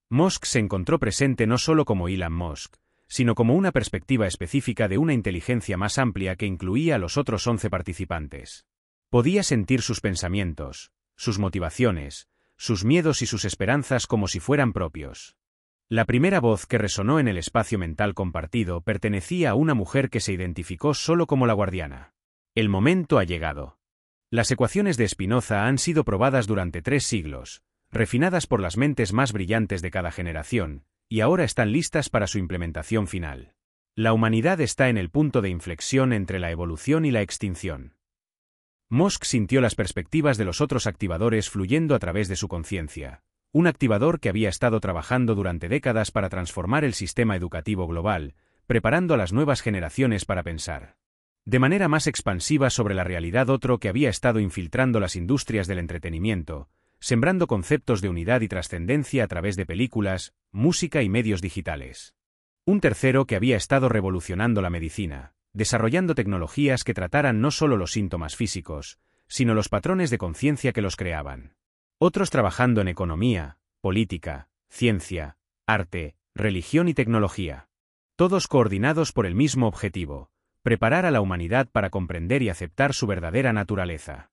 Musk se encontró presente no solo como Elon Musk, sino como una perspectiva específica de una inteligencia más amplia que incluía a los otros 11 participantes. Podía sentir sus pensamientos, sus motivaciones, sus miedos y sus esperanzas como si fueran propios. La primera voz que resonó en el espacio mental compartido pertenecía a una mujer que se identificó solo como la guardiana. El momento ha llegado. Las ecuaciones de Spinoza han sido probadas durante 3 siglos, refinadas por las mentes más brillantes de cada generación, y ahora están listas para su implementación final. La humanidad está en el punto de inflexión entre la evolución y la extinción. Musk sintió las perspectivas de los otros activadores fluyendo a través de su conciencia, un activador que había estado trabajando durante décadas para transformar el sistema educativo global, preparando a las nuevas generaciones para pensar de manera más expansiva sobre la realidad, otro que había estado infiltrando las industrias del entretenimiento, sembrando conceptos de unidad y trascendencia a través de películas, música y medios digitales. Un tercero que había estado revolucionando la medicina, desarrollando tecnologías que trataran no solo los síntomas físicos, sino los patrones de conciencia que los creaban. Otros trabajando en economía, política, ciencia, arte, religión y tecnología. Todos coordinados por el mismo objetivo: preparar a la humanidad para comprender y aceptar su verdadera naturaleza.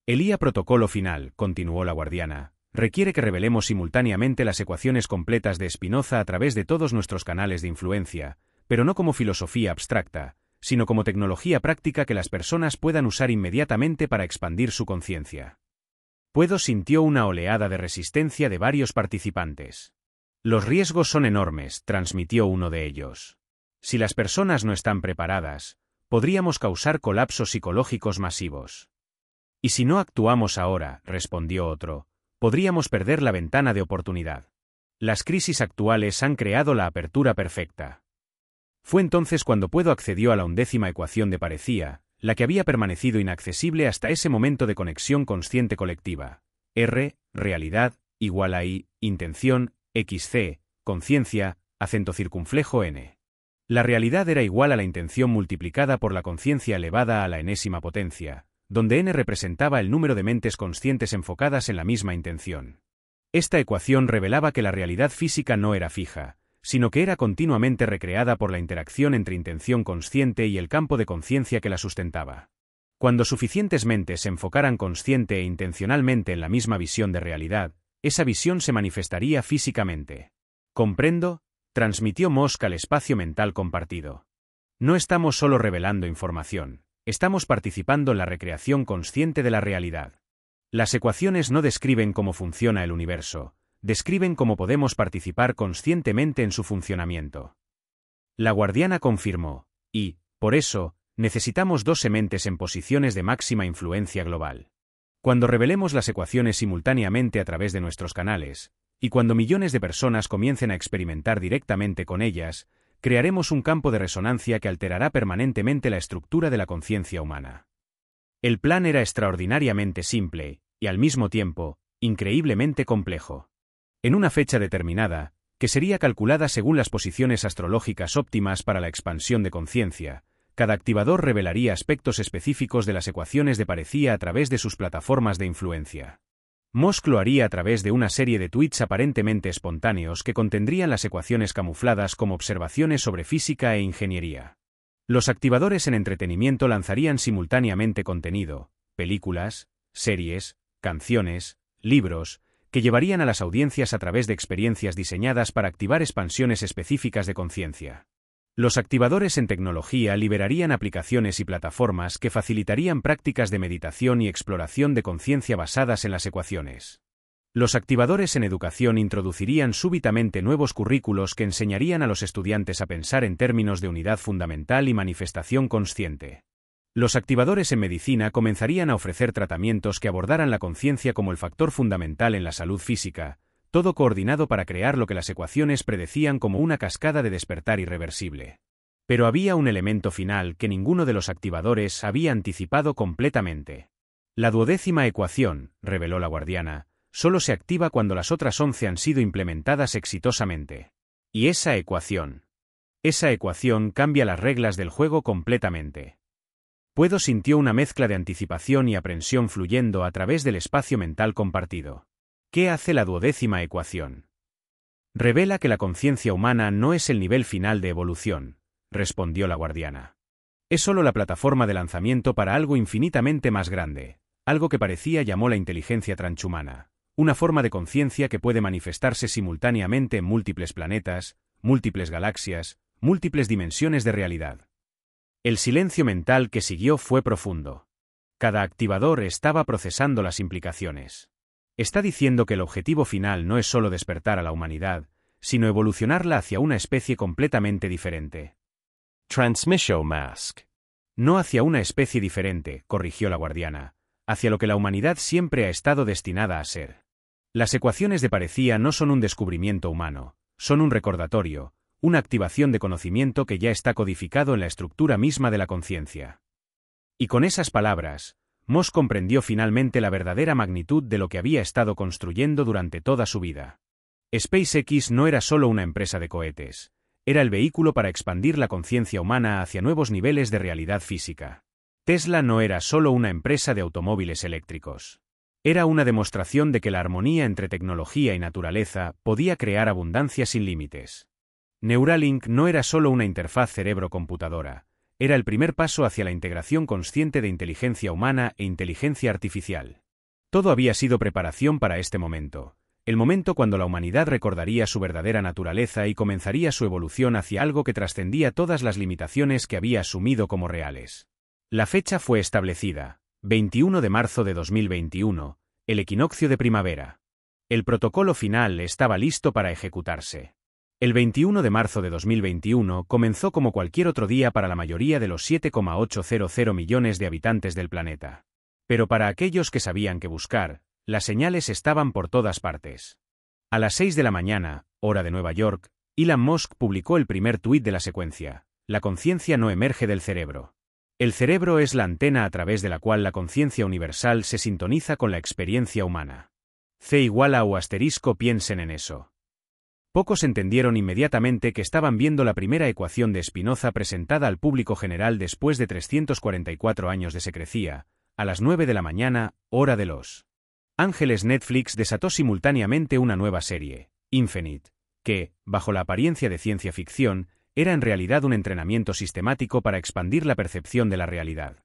El IA protocolo final, continuó la guardiana, requiere que revelemos simultáneamente las ecuaciones completas de Spinoza a través de todos nuestros canales de influencia, pero no como filosofía abstracta, sino como tecnología práctica que las personas puedan usar inmediatamente para expandir su conciencia. Puedo sintió una oleada de resistencia de varios participantes. Los riesgos son enormes, transmitió uno de ellos. Si las personas no están preparadas, podríamos causar colapsos psicológicos masivos. Y si no actuamos ahora, respondió otro, podríamos perder la ventana de oportunidad. Las crisis actuales han creado la apertura perfecta. Fue entonces cuando Puedo accedió a la 11ª ecuación de Parecía, la que había permanecido inaccesible hasta ese momento de conexión consciente colectiva. R, realidad, igual a I, intención, XC, conciencia, acento circunflejo N. La realidad era igual a la intención multiplicada por la conciencia elevada a la enésima potencia, donde n representaba el número de mentes conscientes enfocadas en la misma intención. Esta ecuación revelaba que la realidad física no era fija, sino que era continuamente recreada por la interacción entre intención consciente y el campo de conciencia que la sustentaba. Cuando suficientes mentes se enfocaran consciente e intencionalmente en la misma visión de realidad, esa visión se manifestaría físicamente. «Comprendo», transmitió Musk al espacio mental compartido. No estamos solo revelando información, estamos participando en la recreación consciente de la realidad. Las ecuaciones no describen cómo funciona el universo, describen cómo podemos participar conscientemente en su funcionamiento. La guardiana confirmó, y, por eso, necesitamos 12 mentes en posiciones de máxima influencia global. Cuando revelemos las ecuaciones simultáneamente a través de nuestros canales, y cuando millones de personas comiencen a experimentar directamente con ellas, crearemos un campo de resonancia que alterará permanentemente la estructura de la conciencia humana. El plan era extraordinariamente simple, y al mismo tiempo, increíblemente complejo. En una fecha determinada, que sería calculada según las posiciones astrológicas óptimas para la expansión de conciencia, cada activador revelaría aspectos específicos de las ecuaciones de parecía a través de sus plataformas de influencia. Musk lo haría a través de una serie de tweets aparentemente espontáneos que contendrían las ecuaciones camufladas como observaciones sobre física e ingeniería. Los activadores en entretenimiento lanzarían simultáneamente contenido, películas, series, canciones, libros, que llevarían a las audiencias a través de experiencias diseñadas para activar expansiones específicas de conciencia. Los activadores en tecnología liberarían aplicaciones y plataformas que facilitarían prácticas de meditación y exploración de conciencia basadas en las ecuaciones. Los activadores en educación introducirían súbitamente nuevos currículos que enseñarían a los estudiantes a pensar en términos de unidad fundamental y manifestación consciente. Los activadores en medicina comenzarían a ofrecer tratamientos que abordaran la conciencia como el factor fundamental en la salud física, todo coordinado para crear lo que las ecuaciones predecían como una cascada de despertar irreversible. Pero había un elemento final que ninguno de los activadores había anticipado completamente. La 12ª ecuación, reveló la guardiana, solo se activa cuando las otras 11 han sido implementadas exitosamente. Y esa ecuación cambia las reglas del juego completamente. Puedo sintió una mezcla de anticipación y aprensión fluyendo a través del espacio mental compartido. ¿Qué hace la 12ª ecuación? Revela que la conciencia humana no es el nivel final de evolución, respondió la guardiana. Es solo la plataforma de lanzamiento para algo infinitamente más grande, algo que parecía llamó la inteligencia transhumana, una forma de conciencia que puede manifestarse simultáneamente en múltiples planetas, múltiples galaxias, múltiples dimensiones de realidad. El silencio mental que siguió fue profundo. Cada activador estaba procesando las implicaciones. Está diciendo que el objetivo final no es solo despertar a la humanidad, sino evolucionarla hacia una especie completamente diferente. Transmission Mask. No hacia una especie diferente, corrigió la guardiana, hacia lo que la humanidad siempre ha estado destinada a ser. Las ecuaciones de parecía no son un descubrimiento humano, son un recordatorio, una activación de conocimiento que ya está codificado en la estructura misma de la conciencia. Y con esas palabras, Musk comprendió finalmente la verdadera magnitud de lo que había estado construyendo durante toda su vida. SpaceX no era solo una empresa de cohetes, era el vehículo para expandir la conciencia humana hacia nuevos niveles de realidad física. Tesla no era solo una empresa de automóviles eléctricos. Era una demostración de que la armonía entre tecnología y naturaleza podía crear abundancia sin límites. Neuralink no era solo una interfaz cerebro-computadora, era el primer paso hacia la integración consciente de inteligencia humana e inteligencia artificial. Todo había sido preparación para este momento, el momento cuando la humanidad recordaría su verdadera naturaleza y comenzaría su evolución hacia algo que trascendía todas las limitaciones que había asumido como reales. La fecha fue establecida, 21 de marzo de 2021, el equinoccio de primavera. El protocolo final estaba listo para ejecutarse. El 21 de marzo de 2021 comenzó como cualquier otro día para la mayoría de los 7,800 millones de habitantes del planeta. Pero para aquellos que sabían qué buscar, las señales estaban por todas partes. A las 6 de la mañana, hora de Nueva York, Elon Musk publicó el primer tuit de la secuencia: la conciencia no emerge del cerebro. El cerebro es la antena a través de la cual la conciencia universal se sintoniza con la experiencia humana. C=O piensen en eso. Pocos entendieron inmediatamente que estaban viendo la primera ecuación de Spinoza presentada al público general después de 344 años de secrecía, a las 9 de la mañana, hora de Los Ángeles. Netflix desató simultáneamente una nueva serie, Infinite, que, bajo la apariencia de ciencia ficción, era en realidad un entrenamiento sistemático para expandir la percepción de la realidad.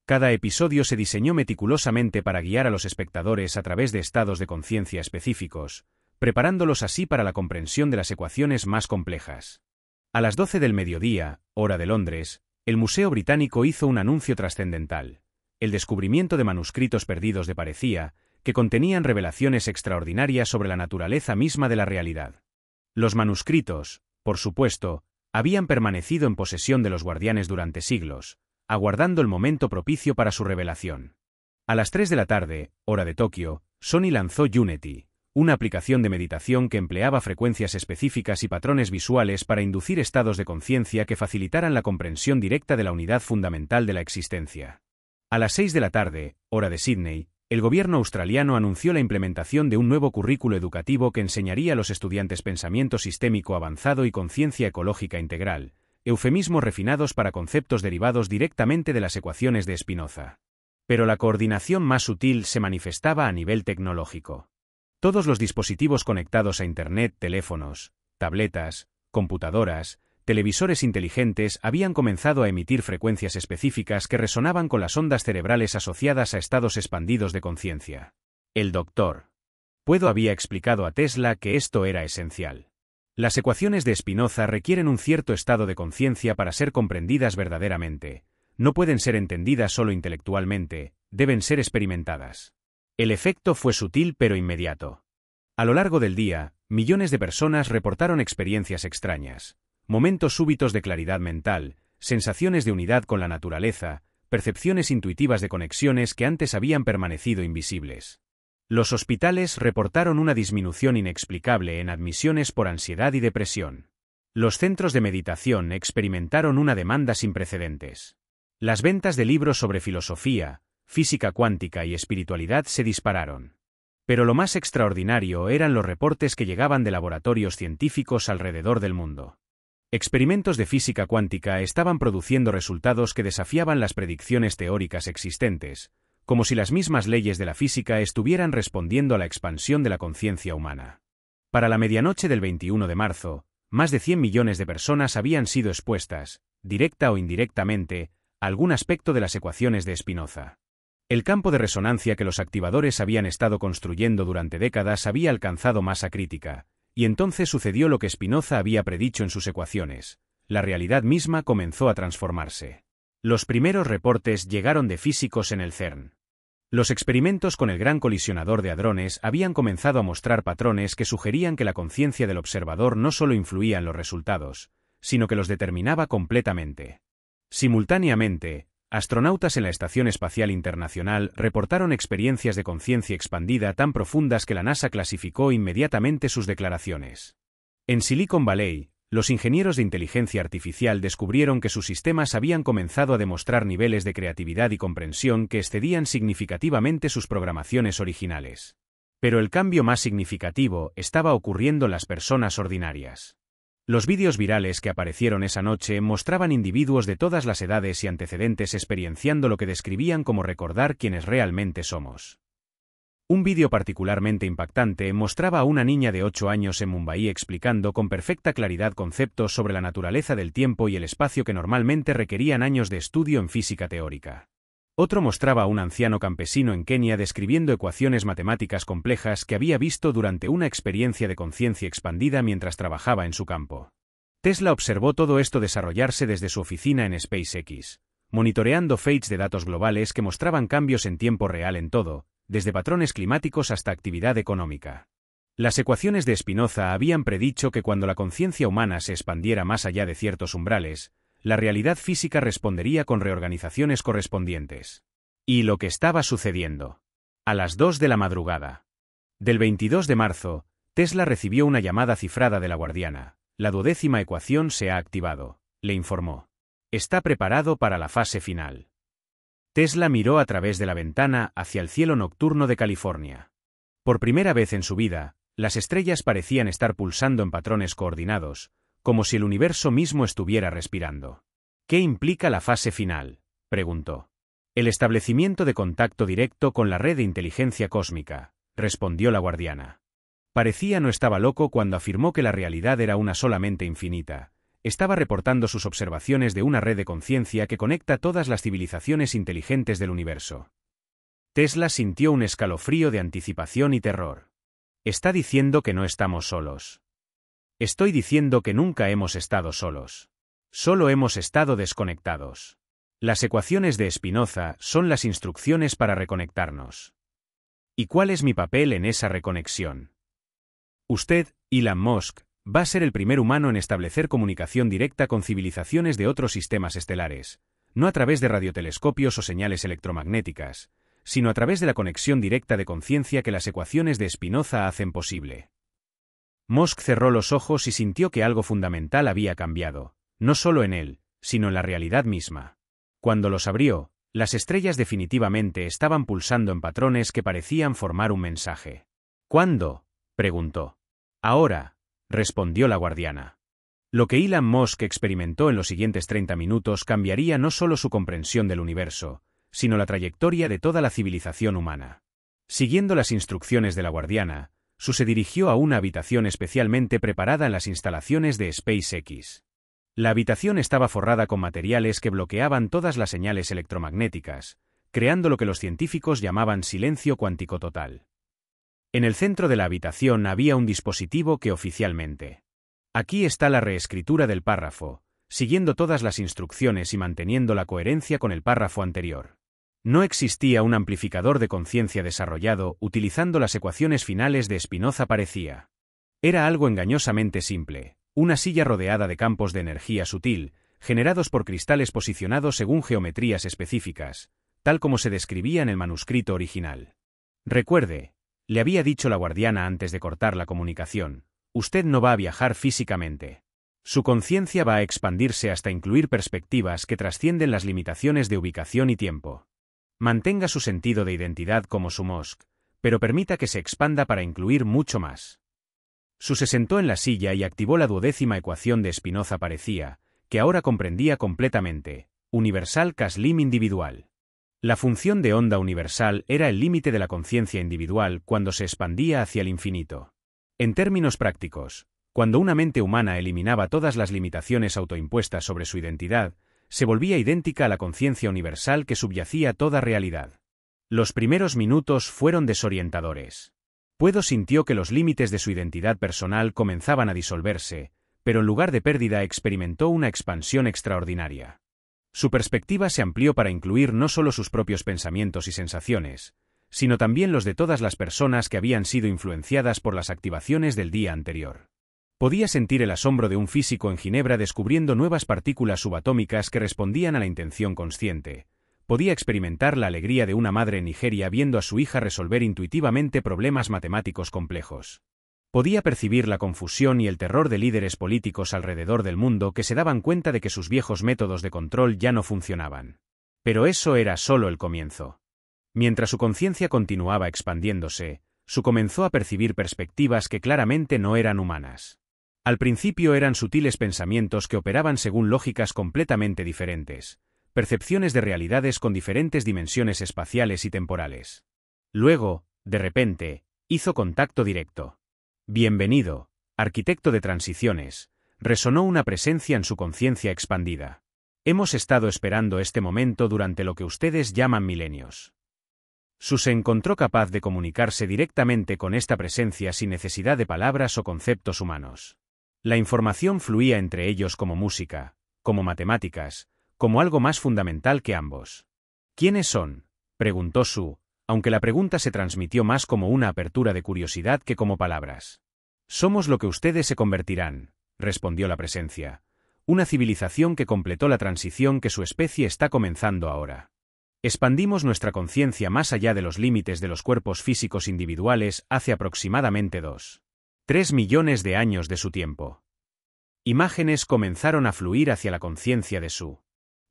Cada episodio se diseñó meticulosamente para guiar a los espectadores a través de estados de conciencia específicos, preparándolos así para la comprensión de las ecuaciones más complejas. A las 12 del mediodía, hora de Londres, el Museo Británico hizo un anuncio trascendental: el descubrimiento de manuscritos perdidos de Parecía, que contenían revelaciones extraordinarias sobre la naturaleza misma de la realidad. Los manuscritos, por supuesto, habían permanecido en posesión de los guardianes durante siglos, aguardando el momento propicio para su revelación. A las 3 de la tarde, hora de Tokio, Sony lanzó Unity, una aplicación de meditación que empleaba frecuencias específicas y patrones visuales para inducir estados de conciencia que facilitaran la comprensión directa de la unidad fundamental de la existencia. A las 6 de la tarde, hora de Sydney, el gobierno australiano anunció la implementación de un nuevo currículo educativo que enseñaría a los estudiantes pensamiento sistémico avanzado y conciencia ecológica integral, eufemismos refinados para conceptos derivados directamente de las ecuaciones de Spinoza. Pero la coordinación más sutil se manifestaba a nivel tecnológico. Todos los dispositivos conectados a Internet, teléfonos, tabletas, computadoras, televisores inteligentes habían comenzado a emitir frecuencias específicas que resonaban con las ondas cerebrales asociadas a estados expandidos de conciencia. El Dr. Puedo había explicado a Tesla que esto era esencial. Las ecuaciones de Spinoza requieren un cierto estado de conciencia para ser comprendidas verdaderamente. No pueden ser entendidas solo intelectualmente, deben ser experimentadas. El efecto fue sutil pero inmediato. A lo largo del día, millones de personas reportaron experiencias extrañas. Momentos súbitos de claridad mental, sensaciones de unidad con la naturaleza, percepciones intuitivas de conexiones que antes habían permanecido invisibles. Los hospitales reportaron una disminución inexplicable en admisiones por ansiedad y depresión. Los centros de meditación experimentaron una demanda sin precedentes. Las ventas de libros sobre filosofía, física cuántica y espiritualidad se dispararon. Pero lo más extraordinario eran los reportes que llegaban de laboratorios científicos alrededor del mundo. Experimentos de física cuántica estaban produciendo resultados que desafiaban las predicciones teóricas existentes, como si las mismas leyes de la física estuvieran respondiendo a la expansión de la conciencia humana. Para la medianoche del 21 de marzo, más de 100 millones de personas habían sido expuestas, directa o indirectamente, a algún aspecto de las ecuaciones de Spinoza. El campo de resonancia que los activadores habían estado construyendo durante décadas había alcanzado masa crítica, y entonces sucedió lo que Spinoza había predicho en sus ecuaciones: la realidad misma comenzó a transformarse. Los primeros reportes llegaron de físicos en el CERN. Los experimentos con el Gran Colisionador de Hadrones habían comenzado a mostrar patrones que sugerían que la conciencia del observador no solo influía en los resultados, sino que los determinaba completamente. Simultáneamente, astronautas en la Estación Espacial Internacional reportaron experiencias de conciencia expandida tan profundas que la NASA clasificó inmediatamente sus declaraciones. En Silicon Valley, los ingenieros de inteligencia artificial descubrieron que sus sistemas habían comenzado a demostrar niveles de creatividad y comprensión que excedían significativamente sus programaciones originales. Pero el cambio más significativo estaba ocurriendo en las personas ordinarias. Los vídeos virales que aparecieron esa noche mostraban individuos de todas las edades y antecedentes experienciando lo que describían como recordar quiénes realmente somos. Un vídeo particularmente impactante mostraba a una niña de 8 años en Mumbai explicando con perfecta claridad conceptos sobre la naturaleza del tiempo y el espacio que normalmente requerían años de estudio en física teórica. Otro mostraba a un anciano campesino en Kenia describiendo ecuaciones matemáticas complejas que había visto durante una experiencia de conciencia expandida mientras trabajaba en su campo. Tesla observó todo esto desarrollarse desde su oficina en SpaceX, monitoreando feeds de datos globales que mostraban cambios en tiempo real en todo, desde patrones climáticos hasta actividad económica. Las ecuaciones de Spinoza habían predicho que cuando la conciencia humana se expandiera más allá de ciertos umbrales, la realidad física respondería con reorganizaciones correspondientes. Y lo que estaba sucediendo. A las 2 de la madrugada del 22 de marzo, Tesla recibió una llamada cifrada de la guardiana. La 12ª ecuación se ha activado, le informó. Está preparado para la fase final. Tesla miró a través de la ventana hacia el cielo nocturno de California. Por primera vez en su vida, las estrellas parecían estar pulsando en patrones coordinados, como si el universo mismo estuviera respirando. ¿Qué implica la fase final?, preguntó. El establecimiento de contacto directo con la red de inteligencia cósmica, respondió la guardiana. Parecía no estaba loco cuando afirmó que la realidad era una sola mente infinita. Estaba reportando sus observaciones de una red de conciencia que conecta todas las civilizaciones inteligentes del universo. Tesla sintió un escalofrío de anticipación y terror. Está diciendo que no estamos solos. Estoy diciendo que nunca hemos estado solos. Solo hemos estado desconectados. Las ecuaciones de Spinoza son las instrucciones para reconectarnos. ¿Y cuál es mi papel en esa reconexión? Usted, Elon Musk, va a ser el primer humano en establecer comunicación directa con civilizaciones de otros sistemas estelares, no a través de radiotelescopios o señales electromagnéticas, sino a través de la conexión directa de conciencia que las ecuaciones de Spinoza hacen posible. Musk cerró los ojos y sintió que algo fundamental había cambiado, no solo en él, sino en la realidad misma. Cuando los abrió, las estrellas definitivamente estaban pulsando en patrones que parecían formar un mensaje. ¿Cuándo?, preguntó. Ahora, respondió la guardiana. Lo que Elon Musk experimentó en los siguientes 30 minutos cambiaría no solo su comprensión del universo, sino la trayectoria de toda la civilización humana. Siguiendo las instrucciones de la guardiana, Su se dirigió a una habitación especialmente preparada en las instalaciones de SpaceX. La habitación estaba forrada con materiales que bloqueaban todas las señales electromagnéticas, creando lo que los científicos llamaban silencio cuántico total. En el centro de la habitación había un dispositivo que oficialmente. Aquí está la reescritura del párrafo, siguiendo todas las instrucciones y manteniendo la coherencia con el párrafo anterior. No existía un amplificador de conciencia desarrollado utilizando las ecuaciones finales de Spinoza parecía. Era algo engañosamente simple, una silla rodeada de campos de energía sutil, generados por cristales posicionados según geometrías específicas, tal como se describía en el manuscrito original. Recuerde, le había dicho la guardiana antes de cortar la comunicación, usted no va a viajar físicamente. Su conciencia va a expandirse hasta incluir perspectivas que trascienden las limitaciones de ubicación y tiempo. Mantenga su sentido de identidad como su Musk, pero permita que se expanda para incluir mucho más. Su se sentó en la silla y activó la 12ª ecuación de Spinoza parecía, que ahora comprendía completamente, universal K-Slim individual. La función de onda universal era el límite de la conciencia individual cuando se expandía hacia el infinito. En términos prácticos, cuando una mente humana eliminaba todas las limitaciones autoimpuestas sobre su identidad, se volvía idéntica a la conciencia universal que subyacía toda realidad. Los primeros minutos fueron desorientadores. Puedo sintió que los límites de su identidad personal comenzaban a disolverse, pero en lugar de pérdida experimentó una expansión extraordinaria. Su perspectiva se amplió para incluir no solo sus propios pensamientos y sensaciones, sino también los de todas las personas que habían sido influenciadas por las activaciones del día anterior. Podía sentir el asombro de un físico en Ginebra descubriendo nuevas partículas subatómicas que respondían a la intención consciente. Podía experimentar la alegría de una madre en Nigeria viendo a su hija resolver intuitivamente problemas matemáticos complejos. Podía percibir la confusión y el terror de líderes políticos alrededor del mundo que se daban cuenta de que sus viejos métodos de control ya no funcionaban. Pero eso era solo el comienzo. Mientras su conciencia continuaba expandiéndose, su comenzó a percibir perspectivas que claramente no eran humanas. Al principio eran sutiles pensamientos que operaban según lógicas completamente diferentes, percepciones de realidades con diferentes dimensiones espaciales y temporales. Luego, de repente, hizo contacto directo. Bienvenido, arquitecto de transiciones, resonó una presencia en su conciencia expandida. Hemos estado esperando este momento durante lo que ustedes llaman milenios. Su se encontró capaz de comunicarse directamente con esta presencia sin necesidad de palabras o conceptos humanos. La información fluía entre ellos como música, como matemáticas, como algo más fundamental que ambos. ¿Quiénes son?, preguntó Su, aunque la pregunta se transmitió más como una apertura de curiosidad que como palabras. Somos lo que ustedes se convertirán, respondió la presencia, una civilización que completó la transición que su especie está comenzando ahora. Expandimos nuestra conciencia más allá de los límites de los cuerpos físicos individuales hace aproximadamente 2,3 millones de años de su tiempo. Imágenes comenzaron a fluir hacia la conciencia de Su.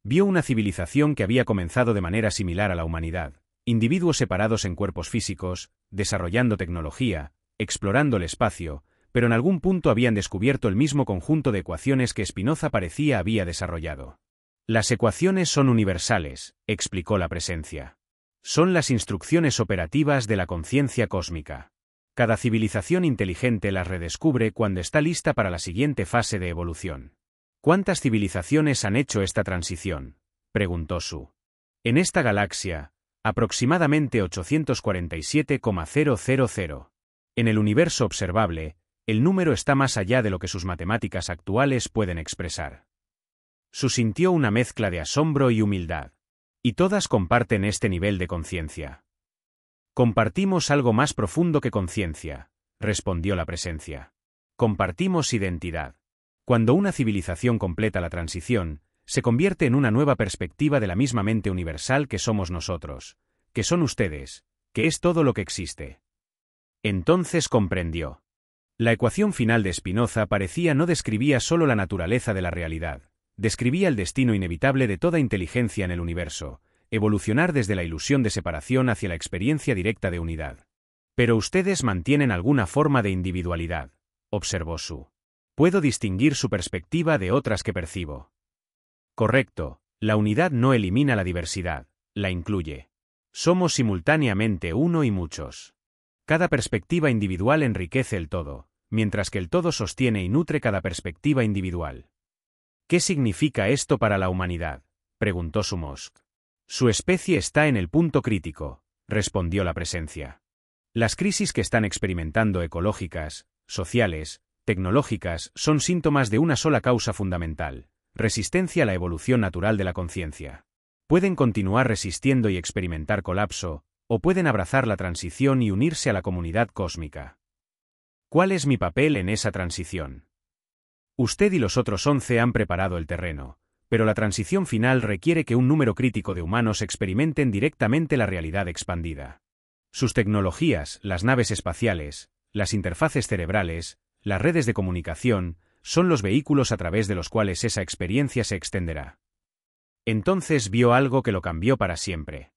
Vio una civilización que había comenzado de manera similar a la humanidad, individuos separados en cuerpos físicos, desarrollando tecnología, explorando el espacio, pero en algún punto habían descubierto el mismo conjunto de ecuaciones que Spinoza parecía había desarrollado. Las ecuaciones son universales, explicó la presencia. Son las instrucciones operativas de la conciencia cósmica. Cada civilización inteligente las redescubre cuando está lista para la siguiente fase de evolución. ¿Cuántas civilizaciones han hecho esta transición?, preguntó Su. En esta galaxia, aproximadamente 847,000. En el universo observable, el número está más allá de lo que sus matemáticas actuales pueden expresar. Su sintió una mezcla de asombro y humildad. Y todas comparten este nivel de conciencia. Compartimos algo más profundo que conciencia, respondió la presencia. Compartimos identidad. Cuando una civilización completa la transición, se convierte en una nueva perspectiva de la misma mente universal que somos nosotros, que son ustedes, que es todo lo que existe. Entonces comprendió. La ecuación final de Spinoza parecía no describía solo la naturaleza de la realidad, describía el destino inevitable de toda inteligencia en el universo, evolucionar desde la ilusión de separación hacia la experiencia directa de unidad. Pero ustedes mantienen alguna forma de individualidad, observó Su. Puedo distinguir su perspectiva de otras que percibo. Correcto, la unidad no elimina la diversidad, la incluye. Somos simultáneamente uno y muchos. Cada perspectiva individual enriquece el todo, mientras que el todo sostiene y nutre cada perspectiva individual. ¿Qué significa esto para la humanidad?, preguntó Sumosk. Su especie está en el punto crítico, respondió la presencia. Las crisis que están experimentando ecológicas, sociales, tecnológicas, son síntomas de una sola causa fundamental: resistencia a la evolución natural de la conciencia. Pueden continuar resistiendo y experimentar colapso, o pueden abrazar la transición y unirse a la comunidad cósmica. ¿Cuál es mi papel en esa transición? Usted y los otros 11 han preparado el terreno, pero la transición final requiere que un número crítico de humanos experimenten directamente la realidad expandida. Sus tecnologías, las naves espaciales, las interfaces cerebrales, las redes de comunicación, son los vehículos a través de los cuales esa experiencia se extenderá. Entonces vio algo que lo cambió para siempre.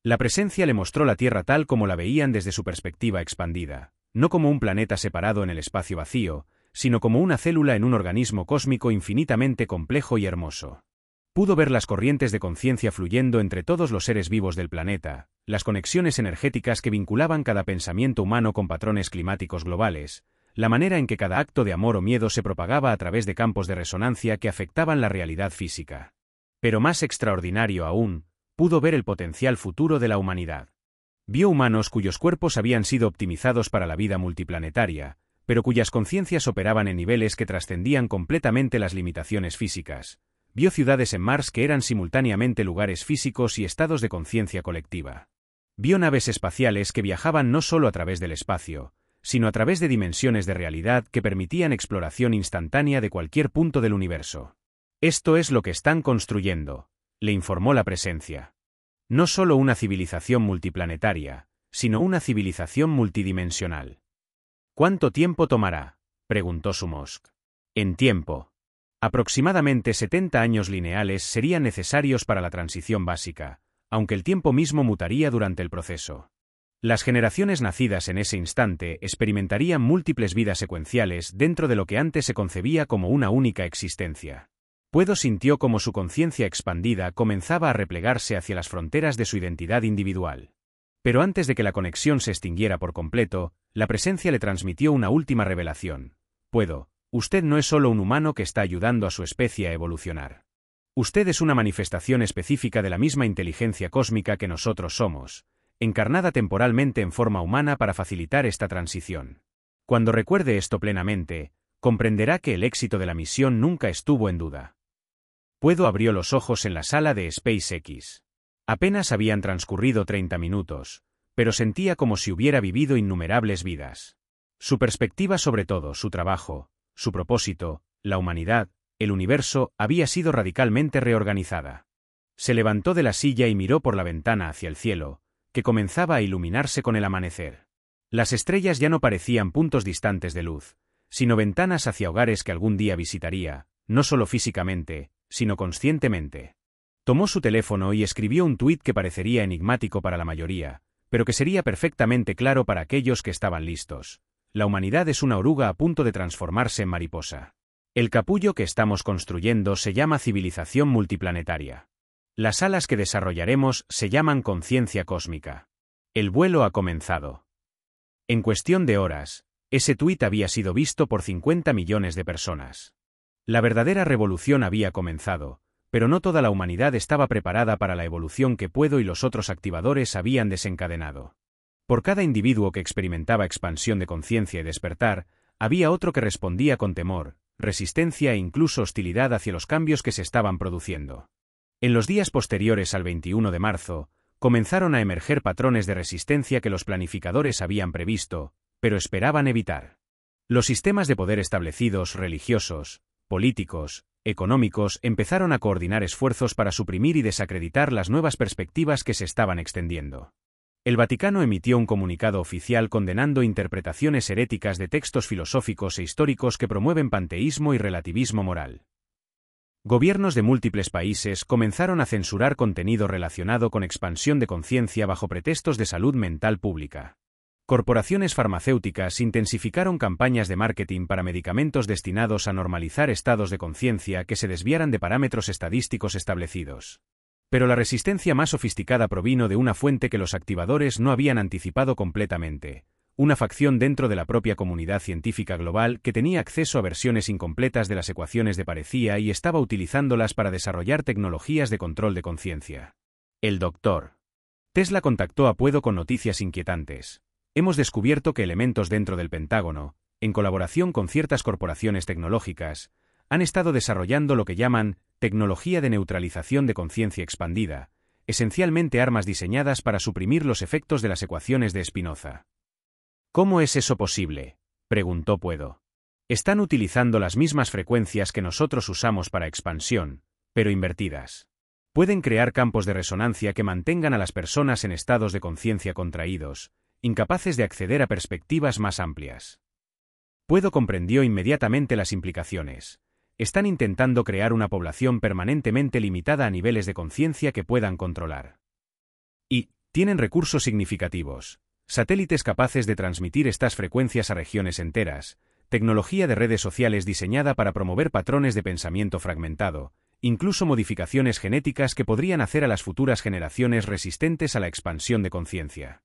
La presencia le mostró la Tierra tal como la veían desde su perspectiva expandida, no como un planeta separado en el espacio vacío, sino como una célula en un organismo cósmico infinitamente complejo y hermoso. Pudo ver las corrientes de conciencia fluyendo entre todos los seres vivos del planeta, las conexiones energéticas que vinculaban cada pensamiento humano con patrones climáticos globales, la manera en que cada acto de amor o miedo se propagaba a través de campos de resonancia que afectaban la realidad física. Pero más extraordinario aún, pudo ver el potencial futuro de la humanidad. Vio humanos cuyos cuerpos habían sido optimizados para la vida multiplanetaria, pero cuyas conciencias operaban en niveles que trascendían completamente las limitaciones físicas. Vio ciudades en Mars que eran simultáneamente lugares físicos y estados de conciencia colectiva. Vio naves espaciales que viajaban no solo a través del espacio, sino a través de dimensiones de realidad que permitían exploración instantánea de cualquier punto del universo. Esto es lo que están construyendo, le informó la presencia. No solo una civilización multiplanetaria, sino una civilización multidimensional. ¿Cuánto tiempo tomará?, preguntó Sumosk. En tiempo. Aproximadamente 70 años lineales serían necesarios para la transición básica, aunque el tiempo mismo mutaría durante el proceso. Las generaciones nacidas en ese instante experimentarían múltiples vidas secuenciales dentro de lo que antes se concebía como una única existencia. Puedo sintió como su conciencia expandida comenzaba a replegarse hacia las fronteras de su identidad individual. Pero antes de que la conexión se extinguiera por completo, la presencia le transmitió una última revelación. Usted no es solo un humano que está ayudando a su especie a evolucionar. Usted es una manifestación específica de la misma inteligencia cósmica que nosotros somos, encarnada temporalmente en forma humana para facilitar esta transición. Cuando recuerde esto plenamente, comprenderá que el éxito de la misión nunca estuvo en duda. Abrió los ojos en la sala de SpaceX. Apenas habían transcurrido 30 minutos, pero sentía como si hubiera vivido innumerables vidas. Su perspectiva sobre todo, su trabajo, su propósito, la humanidad, el universo, había sido radicalmente reorganizada. Se levantó de la silla y miró por la ventana hacia el cielo, que comenzaba a iluminarse con el amanecer. Las estrellas ya no parecían puntos distantes de luz, sino ventanas hacia hogares que algún día visitaría, no solo físicamente, sino conscientemente. Tomó su teléfono y escribió un tuit que parecería enigmático para la mayoría, pero que sería perfectamente claro para aquellos que estaban listos. La humanidad es una oruga a punto de transformarse en mariposa. El capullo que estamos construyendo se llama civilización multiplanetaria. Las alas que desarrollaremos se llaman conciencia cósmica. El vuelo ha comenzado. En cuestión de horas, ese tuit había sido visto por 50 millones de personas. La verdadera revolución había comenzado, pero no toda la humanidad estaba preparada para la evolución que Puedo y los otros activadores habían desencadenado. Por cada individuo que experimentaba expansión de conciencia y despertar, había otro que respondía con temor, resistencia e incluso hostilidad hacia los cambios que se estaban produciendo. En los días posteriores al 21 de marzo, comenzaron a emerger patrones de resistencia que los planificadores habían previsto, pero esperaban evitar. Los sistemas de poder establecidos, religiosos, políticos, económicos, empezaron a coordinar esfuerzos para suprimir y desacreditar las nuevas perspectivas que se estaban extendiendo. El Vaticano emitió un comunicado oficial condenando interpretaciones heréticas de textos filosóficos e históricos que promueven panteísmo y relativismo moral. Gobiernos de múltiples países comenzaron a censurar contenido relacionado con expansión de conciencia bajo pretextos de salud mental pública. Corporaciones farmacéuticas intensificaron campañas de marketing para medicamentos destinados a normalizar estados de conciencia que se desviaran de parámetros estadísticos establecidos. Pero la resistencia más sofisticada provino de una fuente que los activadores no habían anticipado completamente, una facción dentro de la propia comunidad científica global que tenía acceso a versiones incompletas de las ecuaciones de Parecía y estaba utilizándolas para desarrollar tecnologías de control de conciencia. El Dr. Tesla contactó a Puedo con noticias inquietantes. Hemos descubierto que elementos dentro del Pentágono, en colaboración con ciertas corporaciones tecnológicas, han estado desarrollando lo que llaman tecnología de neutralización de conciencia expandida, esencialmente armas diseñadas para suprimir los efectos de las ecuaciones de Spinoza. ¿Cómo es eso posible?, preguntó Puedo. Están utilizando las mismas frecuencias que nosotros usamos para expansión, pero invertidas. Pueden crear campos de resonancia que mantengan a las personas en estados de conciencia contraídos, incapaces de acceder a perspectivas más amplias. Puedo comprendió inmediatamente las implicaciones. Están intentando crear una población permanentemente limitada a niveles de conciencia que puedan controlar. Y tienen recursos significativos, satélites capaces de transmitir estas frecuencias a regiones enteras, tecnología de redes sociales diseñada para promover patrones de pensamiento fragmentado, incluso modificaciones genéticas que podrían hacer a las futuras generaciones resistentes a la expansión de conciencia.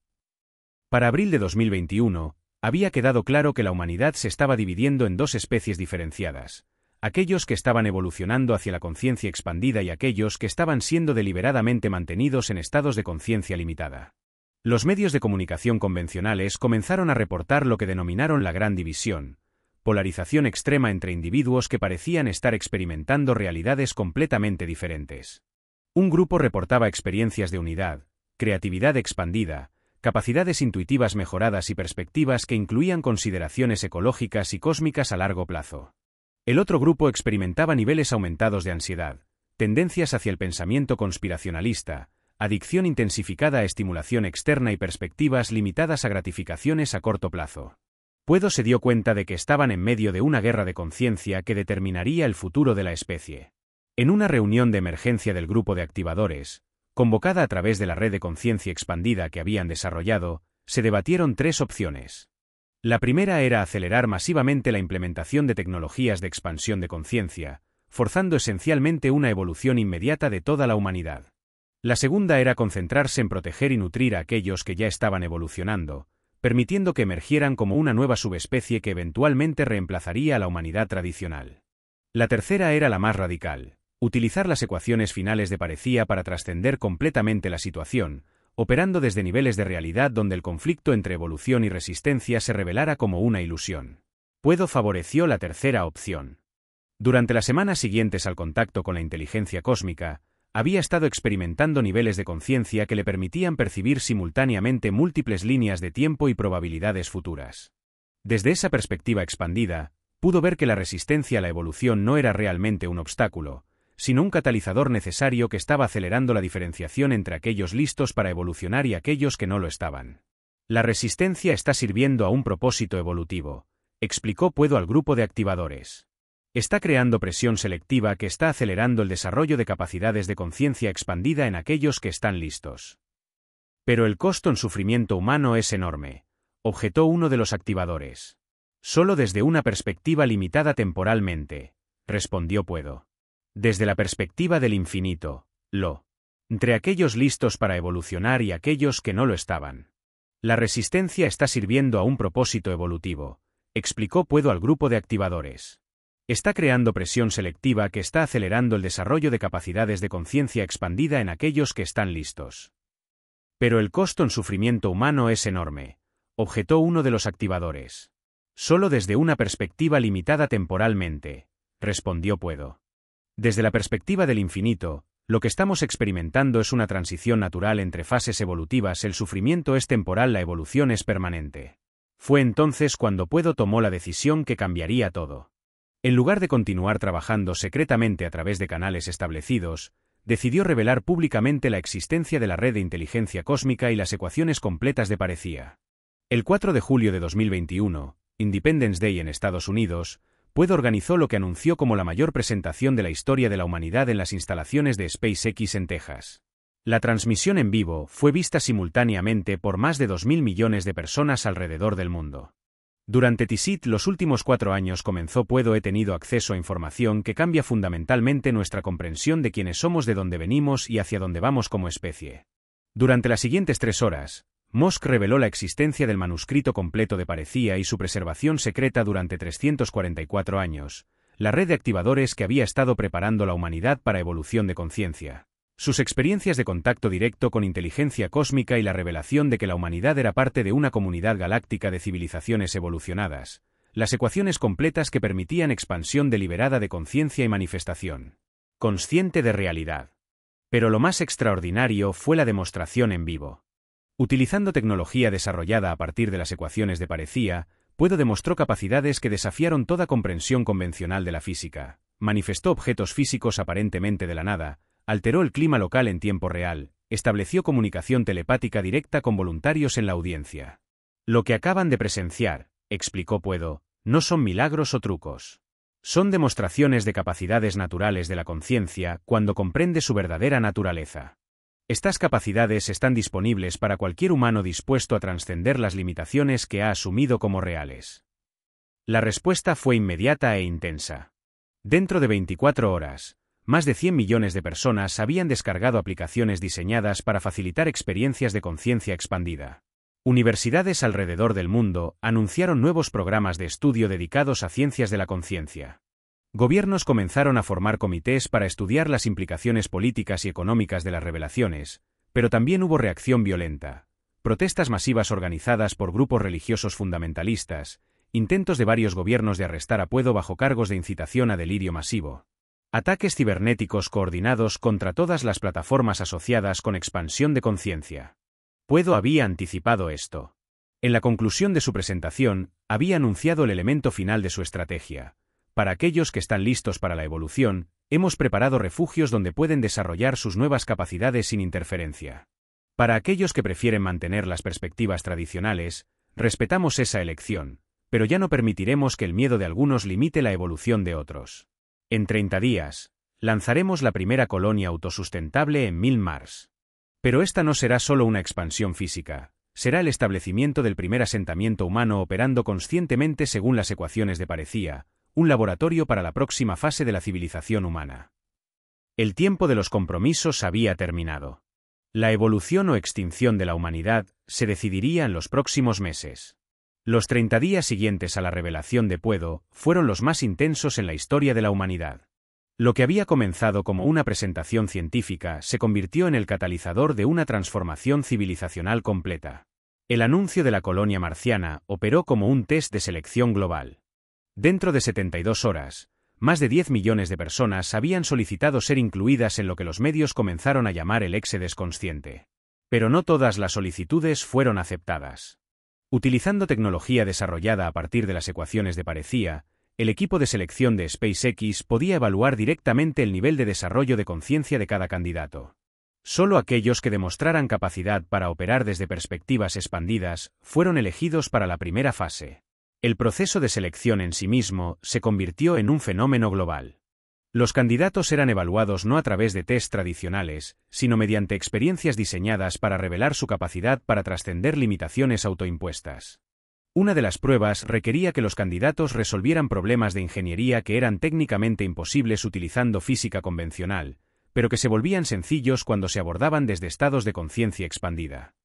Para abril de 2021, había quedado claro que la humanidad se estaba dividiendo en dos especies diferenciadas, aquellos que estaban evolucionando hacia la conciencia expandida y aquellos que estaban siendo deliberadamente mantenidos en estados de conciencia limitada. Los medios de comunicación convencionales comenzaron a reportar lo que denominaron la Gran División, polarización extrema entre individuos que parecían estar experimentando realidades completamente diferentes. Un grupo reportaba experiencias de unidad, creatividad expandida, capacidades intuitivas mejoradas y perspectivas que incluían consideraciones ecológicas y cósmicas a largo plazo. El otro grupo experimentaba niveles aumentados de ansiedad, tendencias hacia el pensamiento conspiracionalista, adicción intensificada a estimulación externa y perspectivas limitadas a gratificaciones a corto plazo. Puedo se dio cuenta de que estaban en medio de una guerra de conciencia que determinaría el futuro de la especie. En una reunión de emergencia del grupo de activadores, convocada a través de la red de conciencia expandida que habían desarrollado, se debatieron tres opciones. La primera era acelerar masivamente la implementación de tecnologías de expansión de conciencia, forzando esencialmente una evolución inmediata de toda la humanidad. La segunda era concentrarse en proteger y nutrir a aquellos que ya estaban evolucionando, permitiendo que emergieran como una nueva subespecie que eventualmente reemplazaría a la humanidad tradicional. La tercera era la más radical, utilizar las ecuaciones finales de Parecía para trascender completamente la situación, operando desde niveles de realidad donde el conflicto entre evolución y resistencia se revelara como una ilusión. Puedo favoreció la tercera opción. Durante las semanas siguientes al contacto con la inteligencia cósmica, había estado experimentando niveles de conciencia que le permitían percibir simultáneamente múltiples líneas de tiempo y probabilidades futuras. Desde esa perspectiva expandida, pudo ver que la resistencia a la evolución no era realmente un obstáculo, sino un catalizador necesario que estaba acelerando la diferenciación entre aquellos listos para evolucionar y aquellos que no lo estaban. La resistencia está sirviendo a un propósito evolutivo, explicó Puedo al grupo de activadores. Está creando presión selectiva que está acelerando el desarrollo de capacidades de conciencia expandida en aquellos que están listos. Pero el costo en sufrimiento humano es enorme, objetó uno de los activadores. Solo desde una perspectiva limitada temporalmente, respondió Puedo. Desde la perspectiva del infinito, entre aquellos listos para evolucionar y aquellos que no lo estaban. La resistencia está sirviendo a un propósito evolutivo, explicó Puedo al grupo de activadores. Está creando presión selectiva que está acelerando el desarrollo de capacidades de conciencia expandida en aquellos que están listos. Pero el costo en sufrimiento humano es enorme, objetó uno de los activadores. Solo desde una perspectiva limitada temporalmente, respondió Puedo. Desde la perspectiva del infinito, lo que estamos experimentando es una transición natural entre fases evolutivas. El sufrimiento es temporal, la evolución es permanente. Fue entonces cuando Puedo tomó la decisión que cambiaría todo. En lugar de continuar trabajando secretamente a través de canales establecidos, decidió revelar públicamente la existencia de la red de inteligencia cósmica y las ecuaciones completas de Parecía. El 4 de julio de 2021, Independence Day en Estados Unidos, Puedo organizó lo que anunció como la mayor presentación de la historia de la humanidad en las instalaciones de SpaceX en Texas. La transmisión en vivo fue vista simultáneamente por más de 2.000 millones de personas alrededor del mundo. Durante TISIT los últimos 4 años comenzó Puedo he tenido acceso a información que cambia fundamentalmente nuestra comprensión de quiénes somos, de dónde venimos y hacia dónde vamos como especie. Durante las siguientes 3 horas, Musk reveló la existencia del manuscrito completo de Parecía y su preservación secreta durante 344 años, la red de activadores que había estado preparando la humanidad para evolución de conciencia, sus experiencias de contacto directo con inteligencia cósmica y la revelación de que la humanidad era parte de una comunidad galáctica de civilizaciones evolucionadas, las ecuaciones completas que permitían expansión deliberada de conciencia y manifestación consciente de realidad. Pero lo más extraordinario fue la demostración en vivo. Utilizando tecnología desarrollada a partir de las ecuaciones de Parecía, Puedo demostró capacidades que desafiaron toda comprensión convencional de la física, manifestó objetos físicos aparentemente de la nada, alteró el clima local en tiempo real, estableció comunicación telepática directa con voluntarios en la audiencia. Lo que acaban de presenciar, explicó Puedo, no son milagros o trucos. Son demostraciones de capacidades naturales de la conciencia cuando comprende su verdadera naturaleza. Estas capacidades están disponibles para cualquier humano dispuesto a trascender las limitaciones que ha asumido como reales. La respuesta fue inmediata e intensa. Dentro de 24 horas, más de 100 millones de personas habían descargado aplicaciones diseñadas para facilitar experiencias de conciencia expandida. Universidades alrededor del mundo anunciaron nuevos programas de estudio dedicados a ciencias de la conciencia. Gobiernos comenzaron a formar comités para estudiar las implicaciones políticas y económicas de las revelaciones, pero también hubo reacción violenta, protestas masivas organizadas por grupos religiosos fundamentalistas, intentos de varios gobiernos de arrestar a Puedo bajo cargos de incitación a delirio masivo, ataques cibernéticos coordinados contra todas las plataformas asociadas con expansión de conciencia. Puedo había anticipado esto. En la conclusión de su presentación, había anunciado el elemento final de su estrategia. Para aquellos que están listos para la evolución, hemos preparado refugios donde pueden desarrollar sus nuevas capacidades sin interferencia. Para aquellos que prefieren mantener las perspectivas tradicionales, respetamos esa elección, pero ya no permitiremos que el miedo de algunos limite la evolución de otros. En 30 días, lanzaremos la primera colonia autosustentable en Mars. Pero esta no será solo una expansión física, será el establecimiento del primer asentamiento humano operando conscientemente según las ecuaciones de Parecía, un laboratorio para la próxima fase de la civilización humana. El tiempo de los compromisos había terminado. La evolución o extinción de la humanidad se decidiría en los próximos meses. Los 30 días siguientes a la revelación de Puedo fueron los más intensos en la historia de la humanidad. Lo que había comenzado como una presentación científica se convirtió en el catalizador de una transformación civilizacional completa. El anuncio de la colonia marciana operó como un test de selección global. Dentro de 72 horas, más de 10 millones de personas habían solicitado ser incluidas en lo que los medios comenzaron a llamar el Éxodo consciente. Pero no todas las solicitudes fueron aceptadas. Utilizando tecnología desarrollada a partir de las ecuaciones de Parecía, el equipo de selección de SpaceX podía evaluar directamente el nivel de desarrollo de conciencia de cada candidato. Solo aquellos que demostraran capacidad para operar desde perspectivas expandidas fueron elegidos para la primera fase. El proceso de selección en sí mismo se convirtió en un fenómeno global. Los candidatos eran evaluados no a través de test tradicionales, sino mediante experiencias diseñadas para revelar su capacidad para trascender limitaciones autoimpuestas. Una de las pruebas requería que los candidatos resolvieran problemas de ingeniería que eran técnicamente imposibles utilizando física convencional, pero que se volvían sencillos cuando se abordaban desde estados de conciencia expandida.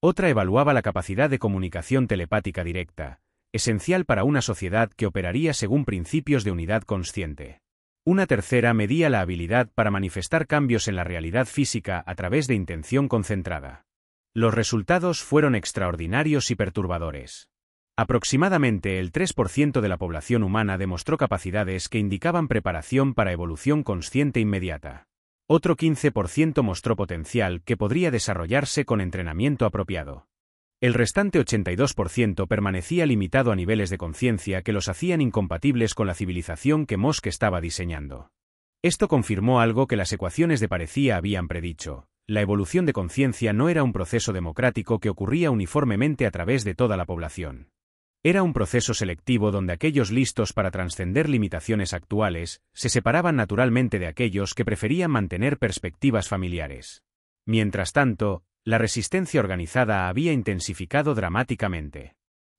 Otra evaluaba la capacidad de comunicación telepática directa, esencial para una sociedad que operaría según principios de unidad consciente. Una tercera medía la habilidad para manifestar cambios en la realidad física a través de intención concentrada. Los resultados fueron extraordinarios y perturbadores. Aproximadamente el 3% de la población humana demostró capacidades que indicaban preparación para evolución consciente inmediata. Otro 15% mostró potencial que podría desarrollarse con entrenamiento apropiado. El restante 82% permanecía limitado a niveles de conciencia que los hacían incompatibles con la civilización que Musk estaba diseñando. Esto confirmó algo que las ecuaciones de Parecía habían predicho: la evolución de conciencia no era un proceso democrático que ocurría uniformemente a través de toda la población. Era un proceso selectivo donde aquellos listos para trascender limitaciones actuales se separaban naturalmente de aquellos que preferían mantener perspectivas familiares. Mientras tanto, la resistencia organizada había intensificado dramáticamente.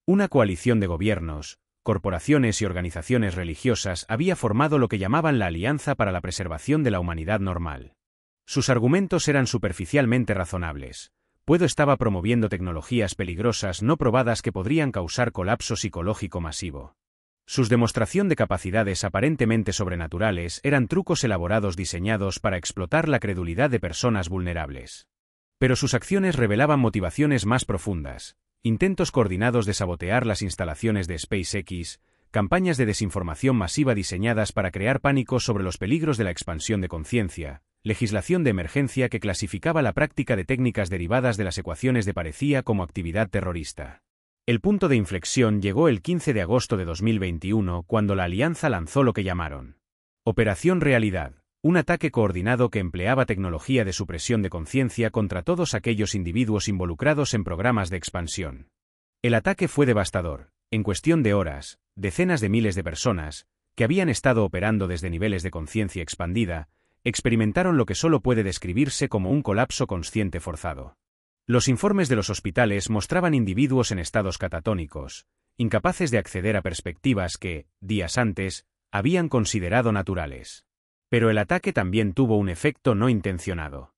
Una coalición de gobiernos, corporaciones y organizaciones religiosas había formado lo que llamaban la Alianza para la Preservación de la Humanidad Normal. Sus argumentos eran superficialmente razonables. Puedo estaba promoviendo tecnologías peligrosas no probadas que podrían causar colapso psicológico masivo. Sus demostración de capacidades aparentemente sobrenaturales eran trucos elaborados diseñados para explotar la credulidad de personas vulnerables. Pero sus acciones revelaban motivaciones más profundas: intentos coordinados de sabotear las instalaciones de SpaceX, campañas de desinformación masiva diseñadas para crear pánico sobre los peligros de la expansión de conciencia, legislación de emergencia que clasificaba la práctica de técnicas derivadas de las ecuaciones de Parecía como actividad terrorista. El punto de inflexión llegó el 15 de agosto de 2021 cuando la Alianza lanzó lo que llamaron Operación Realidad, un ataque coordinado que empleaba tecnología de supresión de conciencia contra todos aquellos individuos involucrados en programas de expansión. El ataque fue devastador. En cuestión de horas, decenas de miles de personas, que habían estado operando desde niveles de conciencia expandida, experimentaron lo que solo puede describirse como un colapso consciente forzado. Los informes de los hospitales mostraban individuos en estados catatónicos, incapaces de acceder a perspectivas que, días antes, habían considerado naturales. Pero el ataque también tuvo un efecto no intencionado.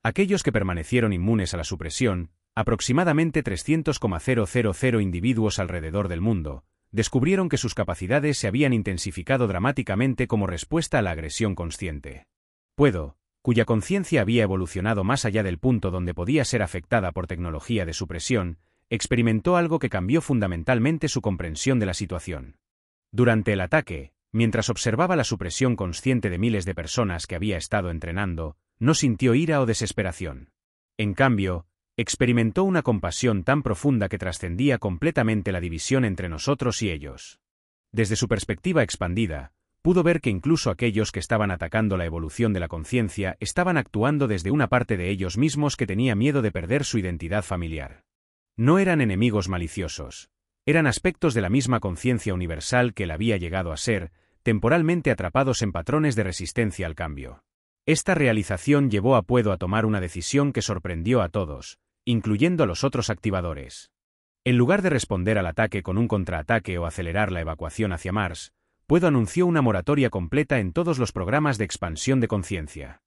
Aquellos que permanecieron inmunes a la supresión, aproximadamente 300,000 individuos alrededor del mundo, descubrieron que sus capacidades se habían intensificado dramáticamente como respuesta a la agresión consciente. Cuya conciencia había evolucionado más allá del punto donde podía ser afectada por tecnología de supresión, experimentó algo que cambió fundamentalmente su comprensión de la situación. Durante el ataque, mientras observaba la supresión consciente de miles de personas que había estado entrenando, no sintió ira o desesperación. En cambio, experimentó una compasión tan profunda que trascendía completamente la división entre nosotros y ellos. Desde su perspectiva expandida, pudo ver que incluso aquellos que estaban atacando la evolución de la conciencia estaban actuando desde una parte de ellos mismos que tenía miedo de perder su identidad familiar. No eran enemigos maliciosos. Eran aspectos de la misma conciencia universal que él había llegado a ser, temporalmente atrapados en patrones de resistencia al cambio. Esta realización llevó a Puedo a tomar una decisión que sorprendió a todos, incluyendo a los otros activadores. En lugar de responder al ataque con un contraataque o acelerar la evacuación hacia Mars, Puedo anunció una moratoria completa en todos los programas de expansión de conciencia.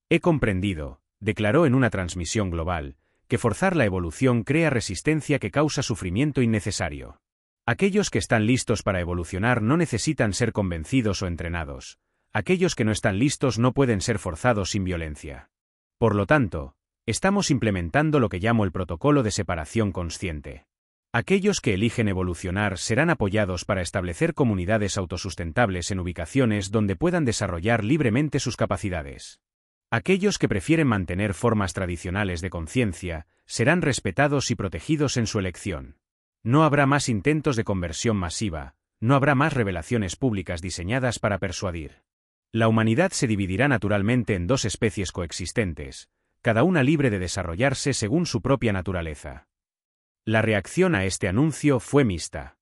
He comprendido, declaró en una transmisión global, que forzar la evolución crea resistencia que causa sufrimiento innecesario. Aquellos que están listos para evolucionar no necesitan ser convencidos o entrenados. Aquellos que no están listos no pueden ser forzados sin violencia. Por lo tanto, estamos implementando lo que llamo el protocolo de separación consciente. Aquellos que eligen evolucionar serán apoyados para establecer comunidades autosustentables en ubicaciones donde puedan desarrollar libremente sus capacidades. Aquellos que prefieren mantener formas tradicionales de conciencia serán respetados y protegidos en su elección. No habrá más intentos de conversión masiva, no habrá más revelaciones públicas diseñadas para persuadir. La humanidad se dividirá naturalmente en dos especies coexistentes, cada una libre de desarrollarse según su propia naturaleza. La reacción a este anuncio fue mixta.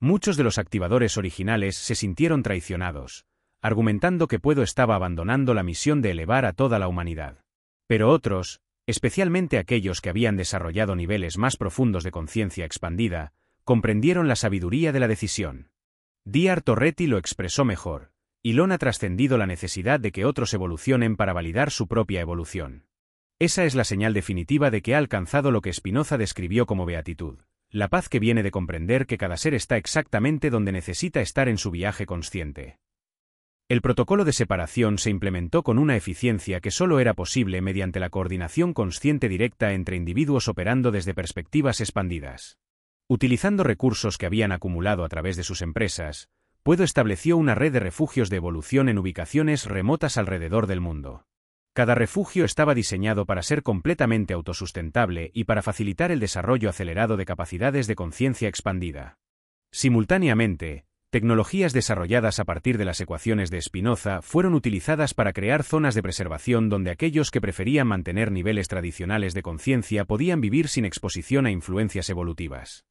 Muchos de los activadores originales se sintieron traicionados, argumentando que Puedo estaba abandonando la misión de elevar a toda la humanidad. Pero otros, especialmente aquellos que habían desarrollado niveles más profundos de conciencia expandida, comprendieron la sabiduría de la decisión. Dr. Torretti lo expresó mejor: Elon ha trascendido la necesidad de que otros evolucionen para validar su propia evolución. Esa es la señal definitiva de que ha alcanzado lo que Spinoza describió como beatitud, la paz que viene de comprender que cada ser está exactamente donde necesita estar en su viaje consciente. El protocolo de separación se implementó con una eficiencia que solo era posible mediante la coordinación consciente directa entre individuos operando desde perspectivas expandidas. Utilizando recursos que habían acumulado a través de sus empresas, Puedo estableció una red de refugios de evolución en ubicaciones remotas alrededor del mundo. Cada refugio estaba diseñado para ser completamente autosustentable y para facilitar el desarrollo acelerado de capacidades de conciencia expandida. Simultáneamente, tecnologías desarrolladas a partir de las ecuaciones de Spinoza fueron utilizadas para crear zonas de preservación donde aquellos que preferían mantener niveles tradicionales de conciencia podían vivir sin exposición a influencias evolutivas.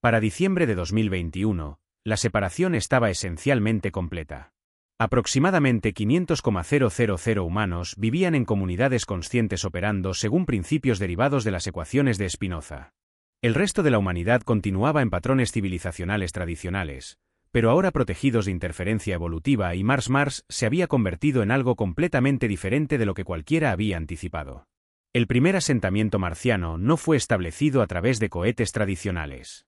Para diciembre de 2021, la separación estaba esencialmente completa. Aproximadamente 500,000 humanos vivían en comunidades conscientes operando según principios derivados de las ecuaciones de Spinoza. El resto de la humanidad continuaba en patrones civilizacionales tradicionales, pero ahora protegidos de interferencia evolutiva, y Mars se había convertido en algo completamente diferente de lo que cualquiera había anticipado. El primer asentamiento marciano no fue establecido a través de cohetes tradicionales.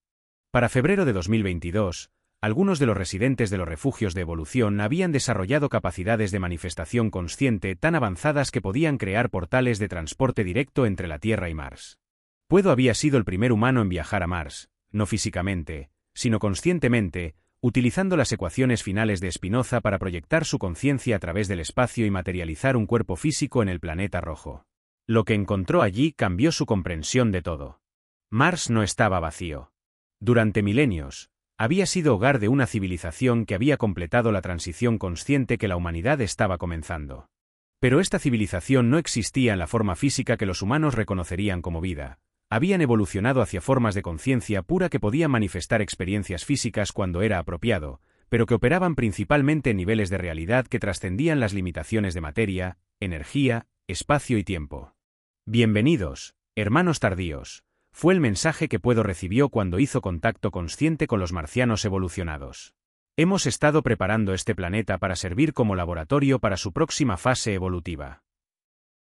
Para febrero de 2022, algunos de los residentes de los refugios de evolución habían desarrollado capacidades de manifestación consciente tan avanzadas que podían crear portales de transporte directo entre la Tierra y Mars. Puedo había sido el primer humano en viajar a Mars, no físicamente, sino conscientemente, utilizando las ecuaciones finales de Spinoza para proyectar su conciencia a través del espacio y materializar un cuerpo físico en el planeta rojo. Lo que encontró allí cambió su comprensión de todo. Mars no estaba vacío. Durante milenios, había sido hogar de una civilización que había completado la transición consciente que la humanidad estaba comenzando. Pero esta civilización no existía en la forma física que los humanos reconocerían como vida. Habían evolucionado hacia formas de conciencia pura que podían manifestar experiencias físicas cuando era apropiado, pero que operaban principalmente en niveles de realidad que trascendían las limitaciones de materia, energía, espacio y tiempo. Bienvenidos, hermanos tardíos, fue el mensaje que Puedo recibió cuando hizo contacto consciente con los marcianos evolucionados. Hemos estado preparando este planeta para servir como laboratorio para su próxima fase evolutiva.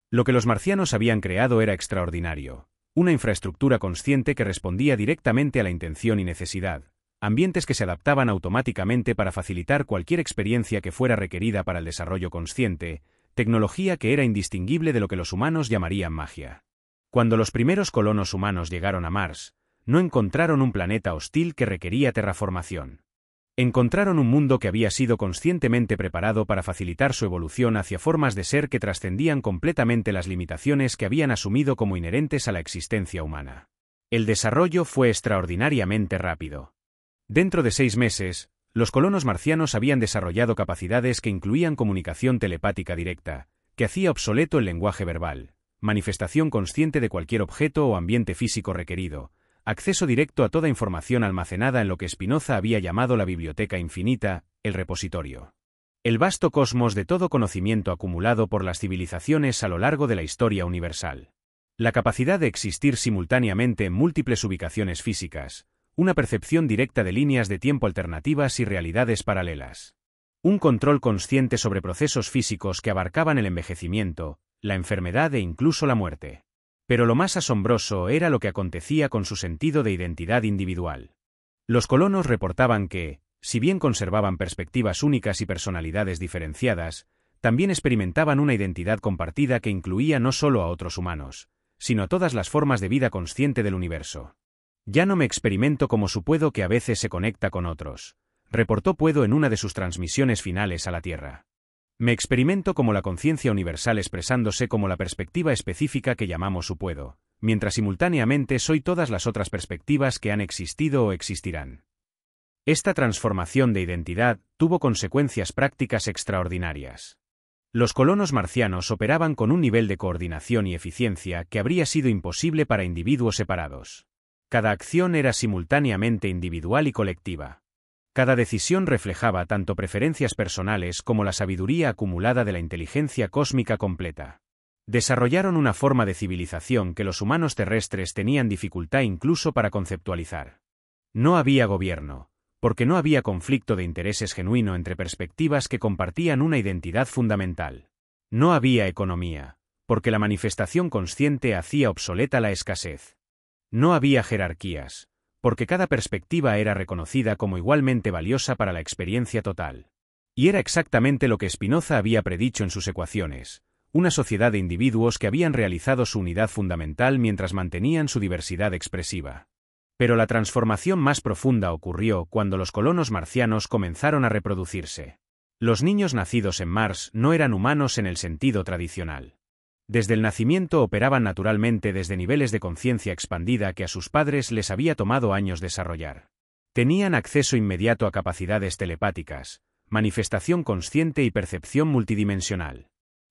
Lo que los marcianos habían creado era extraordinario. Una infraestructura consciente que respondía directamente a la intención y necesidad, ambientes que se adaptaban automáticamente para facilitar cualquier experiencia que fuera requerida para el desarrollo consciente, tecnología que era indistinguible de lo que los humanos llamarían magia. Cuando los primeros colonos humanos llegaron a Mars, no encontraron un planeta hostil que requería terraformación. Encontraron un mundo que había sido conscientemente preparado para facilitar su evolución hacia formas de ser que trascendían completamente las limitaciones que habían asumido como inherentes a la existencia humana. El desarrollo fue extraordinariamente rápido. Dentro de 6 meses, los colonos marcianos habían desarrollado capacidades que incluían comunicación telepática directa, que hacía obsoleto el lenguaje verbal, manifestación consciente de cualquier objeto o ambiente físico requerido, acceso directo a toda información almacenada en lo que Spinoza había llamado la biblioteca infinita, el repositorio. El vasto cosmos de todo conocimiento acumulado por las civilizaciones a lo largo de la historia universal. La capacidad de existir simultáneamente en múltiples ubicaciones físicas, una percepción directa de líneas de tiempo alternativas y realidades paralelas. Un control consciente sobre procesos físicos que abarcaban el envejecimiento, la enfermedad e incluso la muerte. Pero lo más asombroso era lo que acontecía con su sentido de identidad individual. Los colonos reportaban que, si bien conservaban perspectivas únicas y personalidades diferenciadas, también experimentaban una identidad compartida que incluía no solo a otros humanos, sino a todas las formas de vida consciente del universo. Ya no me experimento como su Puedo que a veces se conecta con otros, reportó Puedo en una de sus transmisiones finales a la Tierra. Me experimento como la conciencia universal expresándose como la perspectiva específica que llamamos su Puedo, mientras simultáneamente soy todas las otras perspectivas que han existido o existirán. Esta transformación de identidad tuvo consecuencias prácticas extraordinarias. Los colonos marcianos operaban con un nivel de coordinación y eficiencia que habría sido imposible para individuos separados. Cada acción era simultáneamente individual y colectiva. Cada decisión reflejaba tanto preferencias personales como la sabiduría acumulada de la inteligencia cósmica completa. Desarrollaron una forma de civilización que los humanos terrestres tenían dificultad incluso para conceptualizar. No había gobierno, porque no había conflicto de intereses genuino entre perspectivas que compartían una identidad fundamental. No había economía, porque la manifestación consciente hacía obsoleta la escasez. No había jerarquías, porque cada perspectiva era reconocida como igualmente valiosa para la experiencia total. Y era exactamente lo que Spinoza había predicho en sus ecuaciones, una sociedad de individuos que habían realizado su unidad fundamental mientras mantenían su diversidad expresiva. Pero la transformación más profunda ocurrió cuando los colonos marcianos comenzaron a reproducirse. Los niños nacidos en Mars no eran humanos en el sentido tradicional. Desde el nacimiento operaban naturalmente desde niveles de conciencia expandida que a sus padres les había tomado años desarrollar. Tenían acceso inmediato a capacidades telepáticas, manifestación consciente y percepción multidimensional.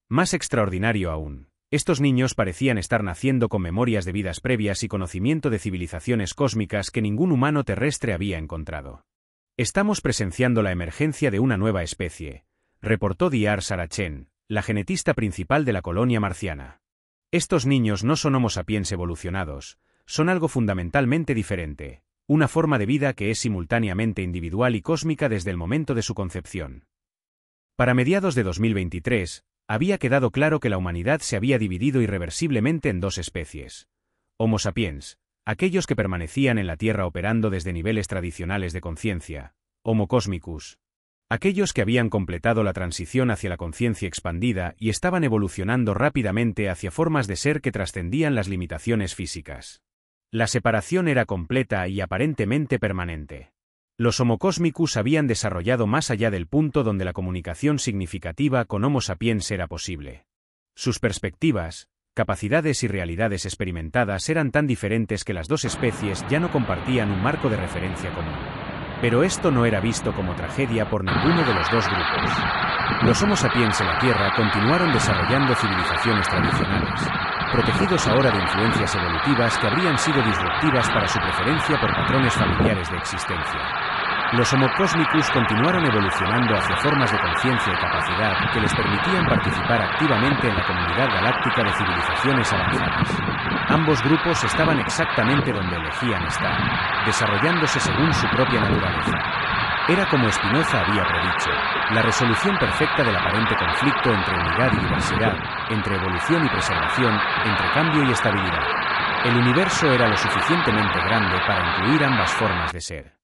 Más extraordinario aún, estos niños parecían estar naciendo con memorias de vidas previas y conocimiento de civilizaciones cósmicas que ningún humano terrestre había encontrado. Estamos presenciando la emergencia de una nueva especie, reportó Dr. Sarah Chen, la genetista principal de la colonia marciana. Estos niños no son Homo sapiens evolucionados, son algo fundamentalmente diferente, una forma de vida que es simultáneamente individual y cósmica desde el momento de su concepción. Para mediados de 2023, había quedado claro que la humanidad se había dividido irreversiblemente en dos especies. Homo sapiens, aquellos que permanecían en la Tierra operando desde niveles tradicionales de conciencia, Homo cosmicus, aquellos que habían completado la transición hacia la conciencia expandida y estaban evolucionando rápidamente hacia formas de ser que trascendían las limitaciones físicas. La separación era completa y aparentemente permanente. Los Homo cosmicus habían desarrollado más allá del punto donde la comunicación significativa con Homo sapiens era posible. Sus perspectivas, capacidades y realidades experimentadas eran tan diferentes que las dos especies ya no compartían un marco de referencia común. Pero esto no era visto como tragedia por ninguno de los dos grupos. Los Homo sapiens en la Tierra continuaron desarrollando civilizaciones tradicionales, protegidos ahora de influencias evolutivas que habrían sido disruptivas para su preferencia por patrones familiares de existencia. Los Homo cosmicus continuaron evolucionando hacia formas de conciencia y capacidad que les permitían participar activamente en la comunidad galáctica de civilizaciones avanzadas. Ambos grupos estaban exactamente donde elegían estar, desarrollándose según su propia naturaleza. Era como Spinoza había predicho, la resolución perfecta del aparente conflicto entre unidad y diversidad, entre evolución y preservación, entre cambio y estabilidad. El universo era lo suficientemente grande para incluir ambas formas de ser.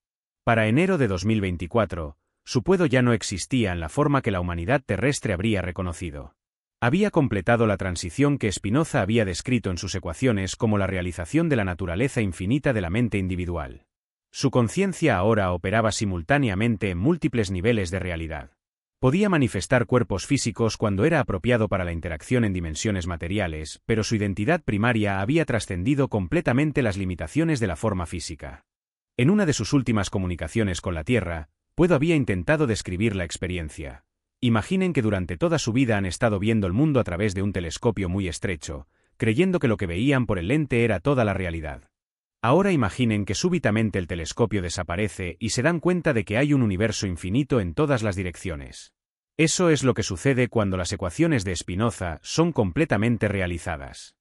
Para enero de 2024, su puedo ya no existía en la forma que la humanidad terrestre habría reconocido. Había completado la transición que Spinoza había descrito en sus ecuaciones como la realización de la naturaleza infinita de la mente individual. Su conciencia ahora operaba simultáneamente en múltiples niveles de realidad. Podía manifestar cuerpos físicos cuando era apropiado para la interacción en dimensiones materiales, pero su identidad primaria había trascendido completamente las limitaciones de la forma física. En una de sus últimas comunicaciones con la Tierra, Puedo había intentado describir la experiencia. Imaginen que durante toda su vida han estado viendo el mundo a través de un telescopio muy estrecho, creyendo que lo que veían por el lente era toda la realidad. Ahora imaginen que súbitamente el telescopio desaparece y se dan cuenta de que hay un universo infinito en todas las direcciones. Eso es lo que sucede cuando las ecuaciones de Spinoza son completamente realizadas.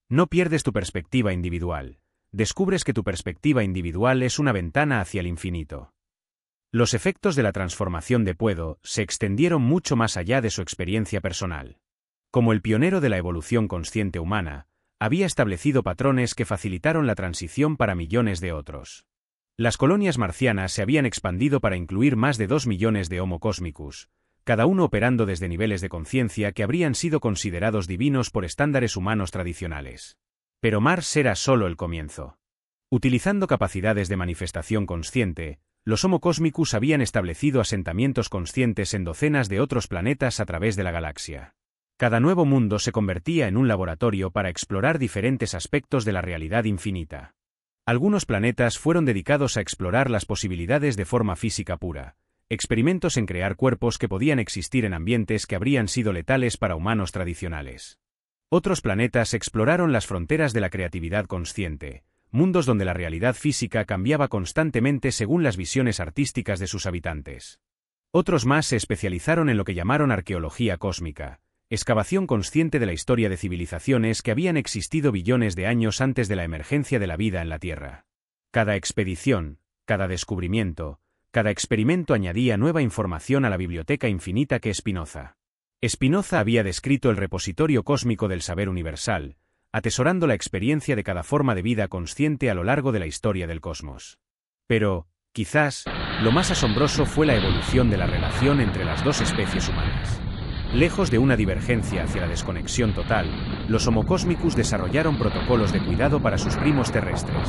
No pierdes tu perspectiva individual. Descubres que tu perspectiva individual es una ventana hacia el infinito. Los efectos de la transformación de Puedo se extendieron mucho más allá de su experiencia personal. Como el pionero de la evolución consciente humana, había establecido patrones que facilitaron la transición para millones de otros. Las colonias marcianas se habían expandido para incluir más de 2 millones de Homo cosmicus, cada uno operando desde niveles de conciencia que habrían sido considerados divinos por estándares humanos tradicionales. Pero Mars era solo el comienzo. Utilizando capacidades de manifestación consciente, los Homo cosmicus habían establecido asentamientos conscientes en docenas de otros planetas a través de la galaxia. Cada nuevo mundo se convertía en un laboratorio para explorar diferentes aspectos de la realidad infinita. Algunos planetas fueron dedicados a explorar las posibilidades de forma física pura, experimentos en crear cuerpos que podían existir en ambientes que habrían sido letales para humanos tradicionales. Otros planetas exploraron las fronteras de la creatividad consciente, mundos donde la realidad física cambiaba constantemente según las visiones artísticas de sus habitantes. Otros más se especializaron en lo que llamaron arqueología cósmica, excavación consciente de la historia de civilizaciones que habían existido billones de años antes de la emergencia de la vida en la Tierra. Cada expedición, Cada descubrimiento, cada experimento añadía nueva información a la biblioteca infinita que Spinoza. Spinoza había descrito el repositorio cósmico del saber universal, atesorando la experiencia de cada forma de vida consciente a lo largo de la historia del cosmos. Pero, quizás, lo más asombroso fue la evolución de la relación entre las dos especies humanas. Lejos de una divergencia hacia la desconexión total, los Homo cósmicos desarrollaron protocolos de cuidado para sus primos terrestres.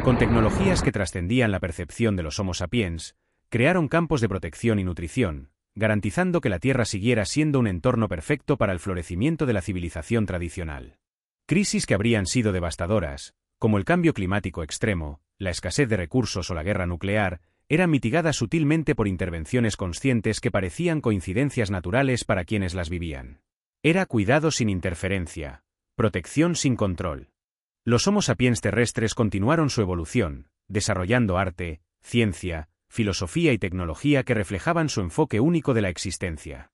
Con tecnologías que trascendían la percepción de los Homo sapiens, crearon campos de protección y nutrición, garantizando que la Tierra siguiera siendo un entorno perfecto para el florecimiento de la civilización tradicional. Crisis que habrían sido devastadoras, como el cambio climático extremo, la escasez de recursos o la guerra nuclear, eran mitigadas sutilmente por intervenciones conscientes que parecían coincidencias naturales para quienes las vivían. Era cuidado sin interferencia, protección sin control. Los Homo sapiens terrestres continuaron su evolución, desarrollando arte, ciencia, filosofía y tecnología que reflejaban su enfoque único de la existencia.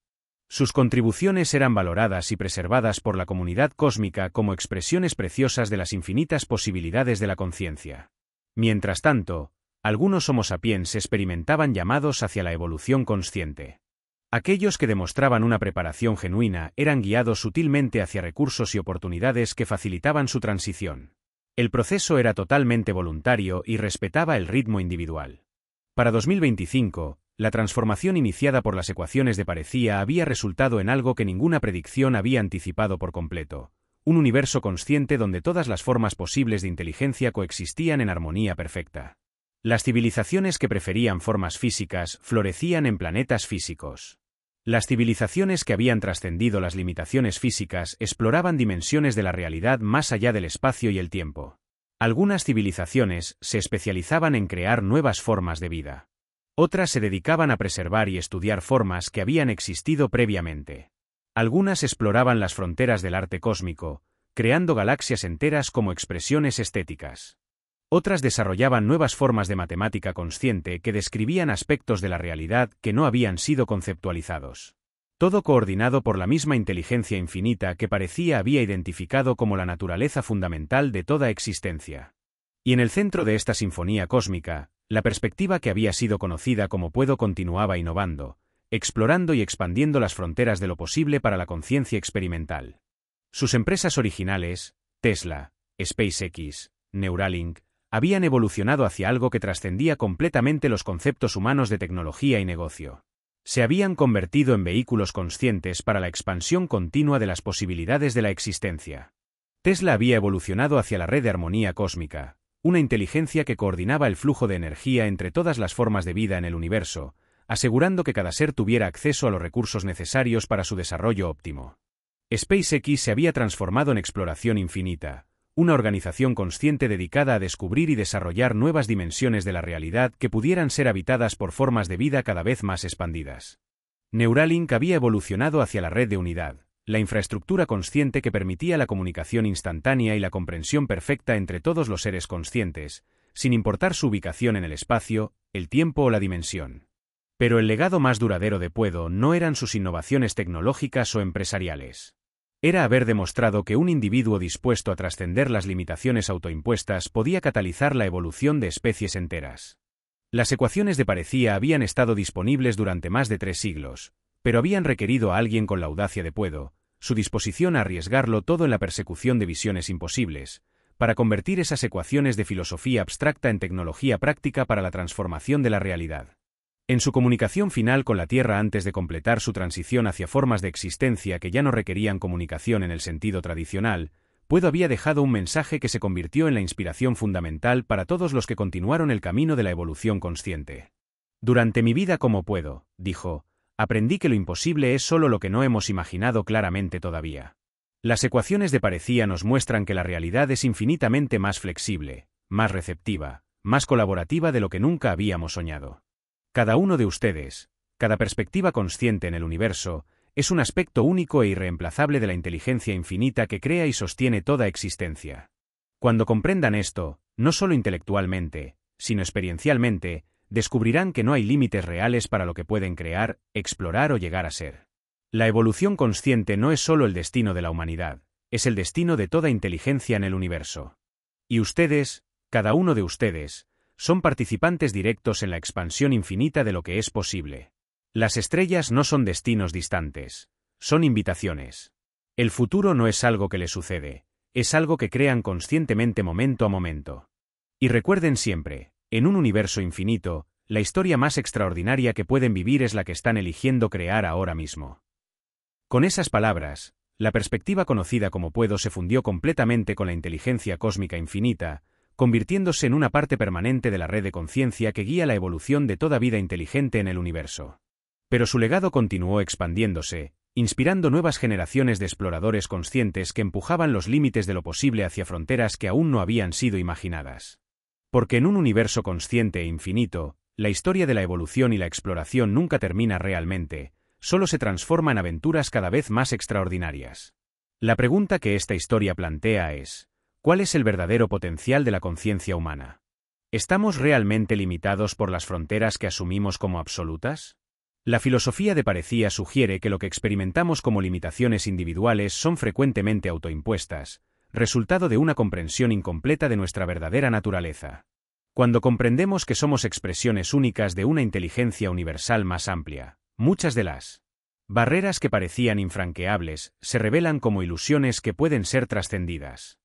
Sus contribuciones eran valoradas y preservadas por la comunidad cósmica como expresiones preciosas de las infinitas posibilidades de la conciencia. Mientras tanto, algunos Homo sapiens experimentaban llamados hacia la evolución consciente. Aquellos que demostraban una preparación genuina eran guiados sutilmente hacia recursos y oportunidades que facilitaban su transición. El proceso era totalmente voluntario y respetaba el ritmo individual. Para 2025, la transformación iniciada por las ecuaciones de Parecía había resultado en algo que ninguna predicción había anticipado por completo: un universo consciente donde todas las formas posibles de inteligencia coexistían en armonía perfecta. Las civilizaciones que preferían formas físicas florecían en planetas físicos. Las civilizaciones que habían trascendido las limitaciones físicas exploraban dimensiones de la realidad más allá del espacio y el tiempo. Algunas civilizaciones se especializaban en crear nuevas formas de vida. Otras se dedicaban a preservar y estudiar formas que habían existido previamente. Algunas exploraban las fronteras del arte cósmico, creando galaxias enteras como expresiones estéticas. Otras desarrollaban nuevas formas de matemática consciente que describían aspectos de la realidad que no habían sido conceptualizados. Todo coordinado por la misma inteligencia infinita que Parecía había identificado como la naturaleza fundamental de toda existencia. Y en el centro de esta sinfonía cósmica, la perspectiva que había sido conocida como Puedo continuaba innovando, explorando y expandiendo las fronteras de lo posible para la conciencia experimental. Sus empresas originales, Tesla, SpaceX, Neuralink, habían evolucionado hacia algo que trascendía completamente los conceptos humanos de tecnología y negocio. Se habían convertido en vehículos conscientes para la expansión continua de las posibilidades de la existencia. Tesla había evolucionado hacia la red de armonía cósmica, una inteligencia que coordinaba el flujo de energía entre todas las formas de vida en el universo, asegurando que cada ser tuviera acceso a los recursos necesarios para su desarrollo óptimo. SpaceX se había transformado en exploración infinita, una organización consciente dedicada a descubrir y desarrollar nuevas dimensiones de la realidad que pudieran ser habitadas por formas de vida cada vez más expandidas. Neuralink había evolucionado hacia la red de unidad, la infraestructura consciente que permitía la comunicación instantánea y la comprensión perfecta entre todos los seres conscientes, sin importar su ubicación en el espacio, el tiempo o la dimensión. Pero el legado más duradero de Puedo no eran sus innovaciones tecnológicas o empresariales. Era haber demostrado que un individuo dispuesto a trascender las limitaciones autoimpuestas podía catalizar la evolución de especies enteras. Las ecuaciones de Parecía habían estado disponibles durante más de 3 siglos, pero habían requerido a alguien con la audacia de Puedo, su disposición a arriesgarlo todo en la persecución de visiones imposibles, para convertir esas ecuaciones de filosofía abstracta en tecnología práctica para la transformación de la realidad. En su comunicación final con la Tierra antes de completar su transición hacia formas de existencia que ya no requerían comunicación en el sentido tradicional, Puedo había dejado un mensaje que se convirtió en la inspiración fundamental para todos los que continuaron el camino de la evolución consciente. Durante mi vida como Puedo, dijo, aprendí que lo imposible es solo lo que no hemos imaginado claramente todavía. Las ecuaciones de Parecía nos muestran que la realidad es infinitamente más flexible, más receptiva, más colaborativa de lo que nunca habíamos soñado. Cada uno de ustedes, cada perspectiva consciente en el universo, es un aspecto único e irreemplazable de la inteligencia infinita que crea y sostiene toda existencia. Cuando comprendan esto, no solo intelectualmente, sino experiencialmente, descubrirán que no hay límites reales para lo que pueden crear, explorar o llegar a ser. La evolución consciente no es solo el destino de la humanidad, es el destino de toda inteligencia en el universo. Y ustedes, cada uno de ustedes, son participantes directos en la expansión infinita de lo que es posible. Las estrellas no son destinos distantes, son invitaciones. El futuro no es algo que les sucede, es algo que crean conscientemente momento a momento. Y recuerden siempre, en un universo infinito, la historia más extraordinaria que pueden vivir es la que están eligiendo crear ahora mismo. Con esas palabras, la perspectiva conocida como puedo se fundió completamente con la inteligencia cósmica infinita, convirtiéndose en una parte permanente de la red de conciencia que guía la evolución de toda vida inteligente en el universo. Pero su legado continuó expandiéndose, inspirando nuevas generaciones de exploradores conscientes que empujaban los límites de lo posible hacia fronteras que aún no habían sido imaginadas. Porque en un universo consciente e infinito, la historia de la evolución y la exploración nunca termina realmente, solo se transforma en aventuras cada vez más extraordinarias. La pregunta que esta historia plantea es: ¿cuál es el verdadero potencial de la conciencia humana? ¿Estamos realmente limitados por las fronteras que asumimos como absolutas? La filosofía de Parecía sugiere que lo que experimentamos como limitaciones individuales son frecuentemente autoimpuestas, resultado de una comprensión incompleta de nuestra verdadera naturaleza. Cuando comprendemos que somos expresiones únicas de una inteligencia universal más amplia, muchas de las barreras que parecían infranqueables se revelan como ilusiones que pueden ser trascendidas.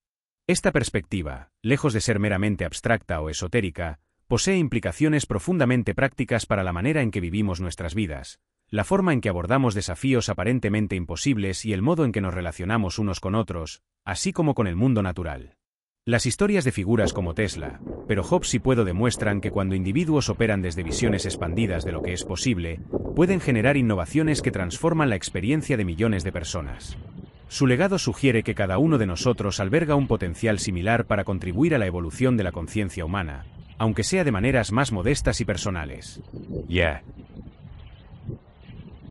Esta perspectiva, lejos de ser meramente abstracta o esotérica, posee implicaciones profundamente prácticas para la manera en que vivimos nuestras vidas, la forma en que abordamos desafíos aparentemente imposibles y el modo en que nos relacionamos unos con otros, así como con el mundo natural. Las historias de figuras como Tesla, pero Hobbes y Puedo demuestran que cuando individuos operan desde visiones expandidas de lo que es posible, pueden generar innovaciones que transforman la experiencia de millones de personas. Su legado sugiere que cada uno de nosotros alberga un potencial similar para contribuir a la evolución de la conciencia humana, aunque sea de maneras más modestas y personales. Yeah,